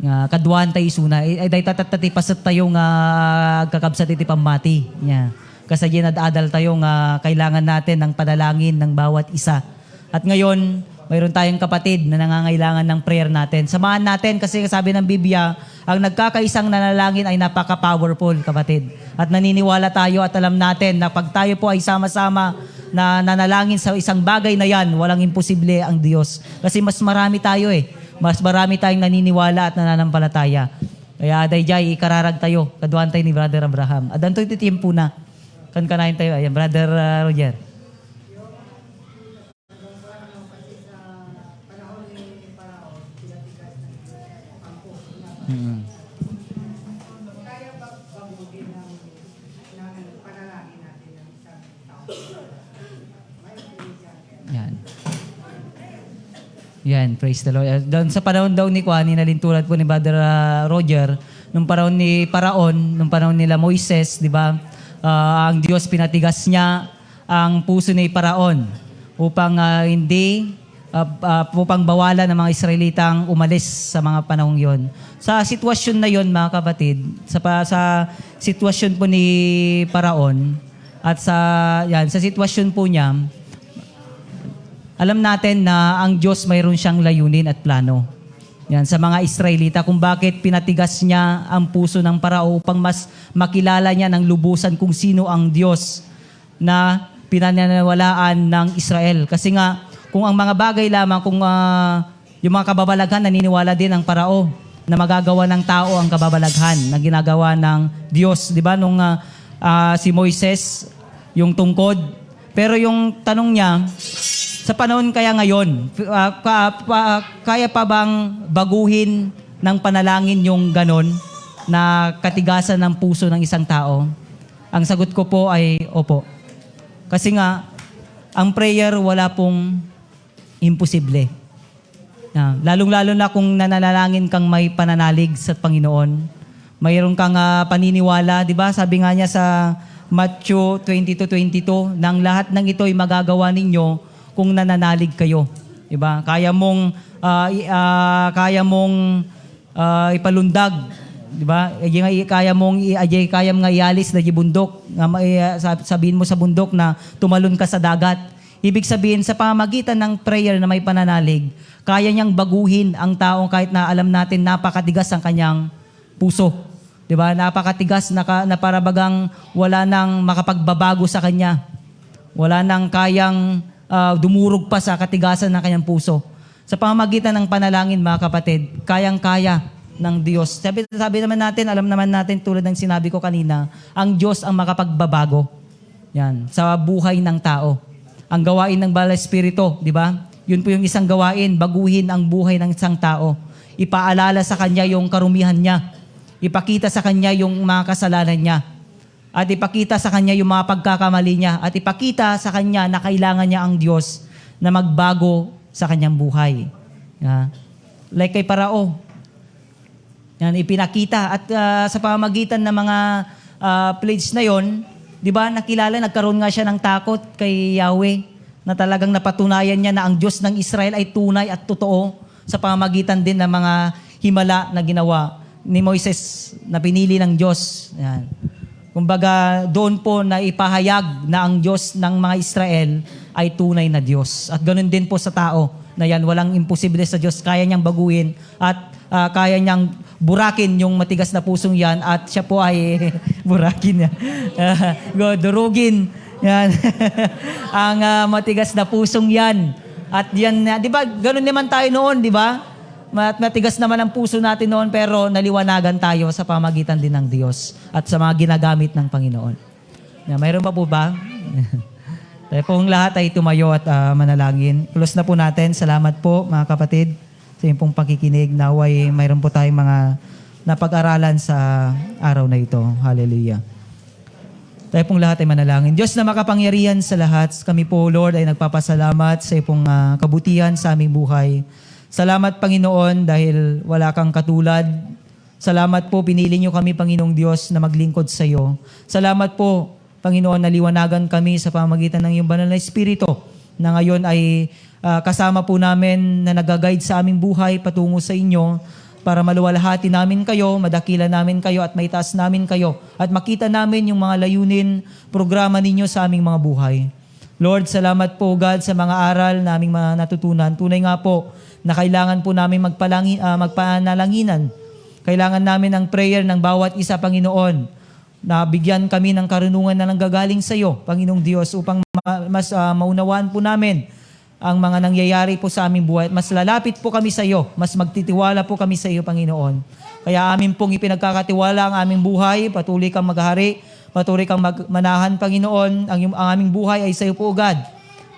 Nga kaduan tayo isuna, ay day tatatati pasat tayo nga kakabsat iti pamati. Nya. Kasi adal tayo nga kailangan natin ng panalangin ng bawat isa. At ngayon, mayroon tayong kapatid na nangangailangan ng prayer natin. Samahan natin kasi sabi ng Biblia, ang nagkakaisang nanalangin ay napaka-powerful, kapatid. At naniniwala tayo at alam natin na pag tayo po ay sama-sama na nanalangin sa isang bagay na yan, walang imposible ang Diyos. Kasi mas marami tayo Mas marami tayong naniniwala at nananampalataya. Kaya dayjay, ikararag tayo. Kaduan tayo ni Brother Abraham. At danto iti tiempo na. Kankanayin tayo. Ayan, Brother Roger. Kaya ba baguhin ng panalangin natin ng isang tao? May Yan. Yan, praise the Lord. Doon sa panahon daw ni Kwani, nalintulad po ni Brother Roger, nung panahon ni Paraon, nung panahon nila Moises, di ba? Ang Diyos pinatigas niya ang puso ni Paraon upang upang bawalan ng mga Israelitang umalis sa mga panahong yon. Sa sitwasyon na yon, mga kapatid, sa sitwasyon po ni Paraon at sa sitwasyon po niya, alam natin na ang Diyos mayroon siyang layunin at plano. Yan, sa mga Israelita, kung bakit pinatigas niya ang puso ng Parao upang mas makilala niya ng lubusan kung sino ang Diyos na pinananawalaan ng Israel. Kasi nga, kung ang mga bagay lamang, kung yung mga kababalaghan, naniniwala din ang Parao na magagawa ng tao ang kababalaghan na ginagawa ng Diyos. Di ba? Nung si Moises, yung tungkod. Pero yung tanong niya, sa panahon kaya ngayon, kaya pa bang baguhin ng panalangin yung ganon na katigasan ng puso ng isang tao? Ang sagot ko po ay opo. Kasi nga, ang prayer wala pong imposible. Lalong-lalo na kung nananalangin kang may pananalig sa Panginoon. Mayroon kang paniniwala, di ba? Sabi nga niya sa Matthew 20:22, nang lahat ng ito ay magagawa ninyo kung nananalig kayo. Diba? Kaya mong ipalundag, diba? Kaya mong ialis na bundok, sabihin mo sa bundok na tumalon ka sa dagat. Ibig sabihin sa pamamagitan ng prayer na may pananalig, kaya niyang baguhin ang taong kahit na alam natin napakatigas ang kanyang puso. Diba? Napakatigas na parabagang wala nang makapagbabago sa kanya. Wala nang kayang dumurog pa sa katigasan ng kanyang puso. Sa pamamagitan ng panalangin, mga kapatid, kayang-kaya ng Diyos. Sabi naman natin, alam naman natin, tulad ng sinabi ko kanina, ang Diyos ang makapagbabago. Yan, sa buhay ng tao. Ang gawain ng Banal na Espiritu, di ba? Yun po yung isang gawain, baguhin ang buhay ng isang tao. Ipaalala sa kanya yung karumihan niya. Ipakita sa kanya yung mga kasalanan niya. At ipakita sa kanya yung mga pagkakamali niya. At ipakita sa kanya na kailangan niya ang Diyos na magbago sa kanyang buhay. Like kay Parao. Yan, ipinakita. At sa pamamagitan ng mga pledge na yon, di ba, nakilala, nagkaroon nga siya ng takot kay Yahweh na talagang napatunayan niya na ang Diyos ng Israel ay tunay at totoo sa pamamagitan din ng mga himala na ginawa ni Moises na pinili ng Diyos. Yan. Kumbaga, doon po na ipahayag na ang Diyos ng mga Israel ay tunay na Diyos. At ganoon din po sa tao na yan, walang imposible sa Diyos. Kaya niyang baguhin at kaya niyang burakin yung matigas na pusong yan at siya po ay burakin niya. Durugin. Yan. Ang matigas na pusong yan. At yan, di ba, ganoon naman tayo noon, di ba? Matigas naman ang puso natin noon pero naliwanagan tayo sa pamagitan din ng Diyos at sa mga ginagamit ng Panginoon. Mayroon pa po ba? Tayo pong lahat ay tumayo at manalangin. Close na po natin. Salamat po mga kapatid sa inyong pong pakikinig. Naway mayroon po tayong mga napag-aralan sa araw na ito. Hallelujah. Tayo pong lahat ay manalangin. Diyos na makapangyarihan sa lahat, kami po Lord ay nagpapasalamat sa iyong kabutihan sa aming buhay. Salamat Panginoon dahil wala kang katulad. Salamat po pinili niyo kami Panginoong Diyos na maglingkod sa iyo. Salamat po Panginoon na liwanagan kami sa pamagitan ng iyong banal na Espiritu na ngayon ay kasama po namin na nag-guide sa aming buhay patungo sa inyo para maluwalhati namin kayo, madakila namin kayo at maitaas namin kayo at makita namin yung mga layunin, programa ninyo sa aming mga buhay. Lord, salamat po God sa mga aral na aming mga natutunan. Tunay nga po na kailangan po namin magpanalanginan. Kailangan namin ang prayer ng bawat isa, Panginoon, na bigyan kami ng karunungan na nanggagaling sa iyo, Panginoong Diyos, upang mas maunawaan po namin ang mga nangyayari po sa aming buhay. Mas lalapit po kami sa iyo, mas magtitiwala po kami sa iyo, Panginoon. Kaya amin pong ipinagkakatiwala ang aming buhay, patuloy kang maghari, patuloy kang manahan, Panginoon, ang aming buhay ay sa iyo po, God.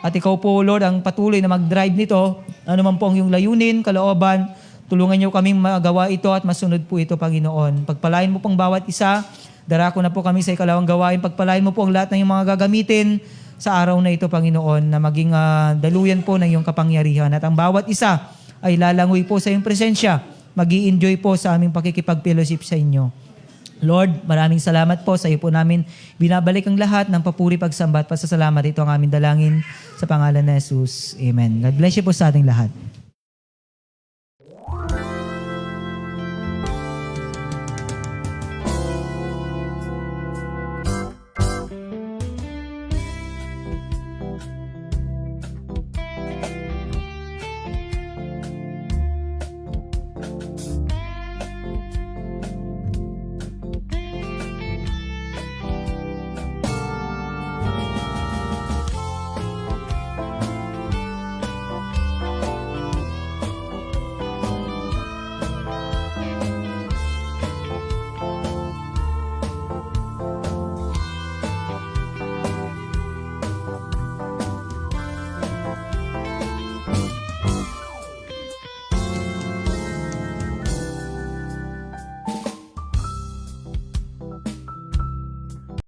At ikaw po, Lord, ang patuloy na mag-drive nito, ano man po ang iyong layunin, kalooban, tulungan niyo kaming magawa ito at masunod po ito, Panginoon. Pagpalain mo pong bawat isa, darako na po kami sa ikalawang gawain, pagpalain mo po ang lahat ng iyong mga gagamitin sa araw na ito, Panginoon, na maging daluyan po ng iyong kapangyarihan. At ang bawat isa ay lalangoy po sa iyong presensya, mag-i-enjoy po sa aming pakikipag-fellowship sa inyo. Lord, maraming salamat po sa iyo po namin. Binabalik ang lahat ng papuri, pagsamba at pasasalamat. Ito ang aming dalangin sa pangalan ni Jesus. Amen. God bless you po sa ating lahat.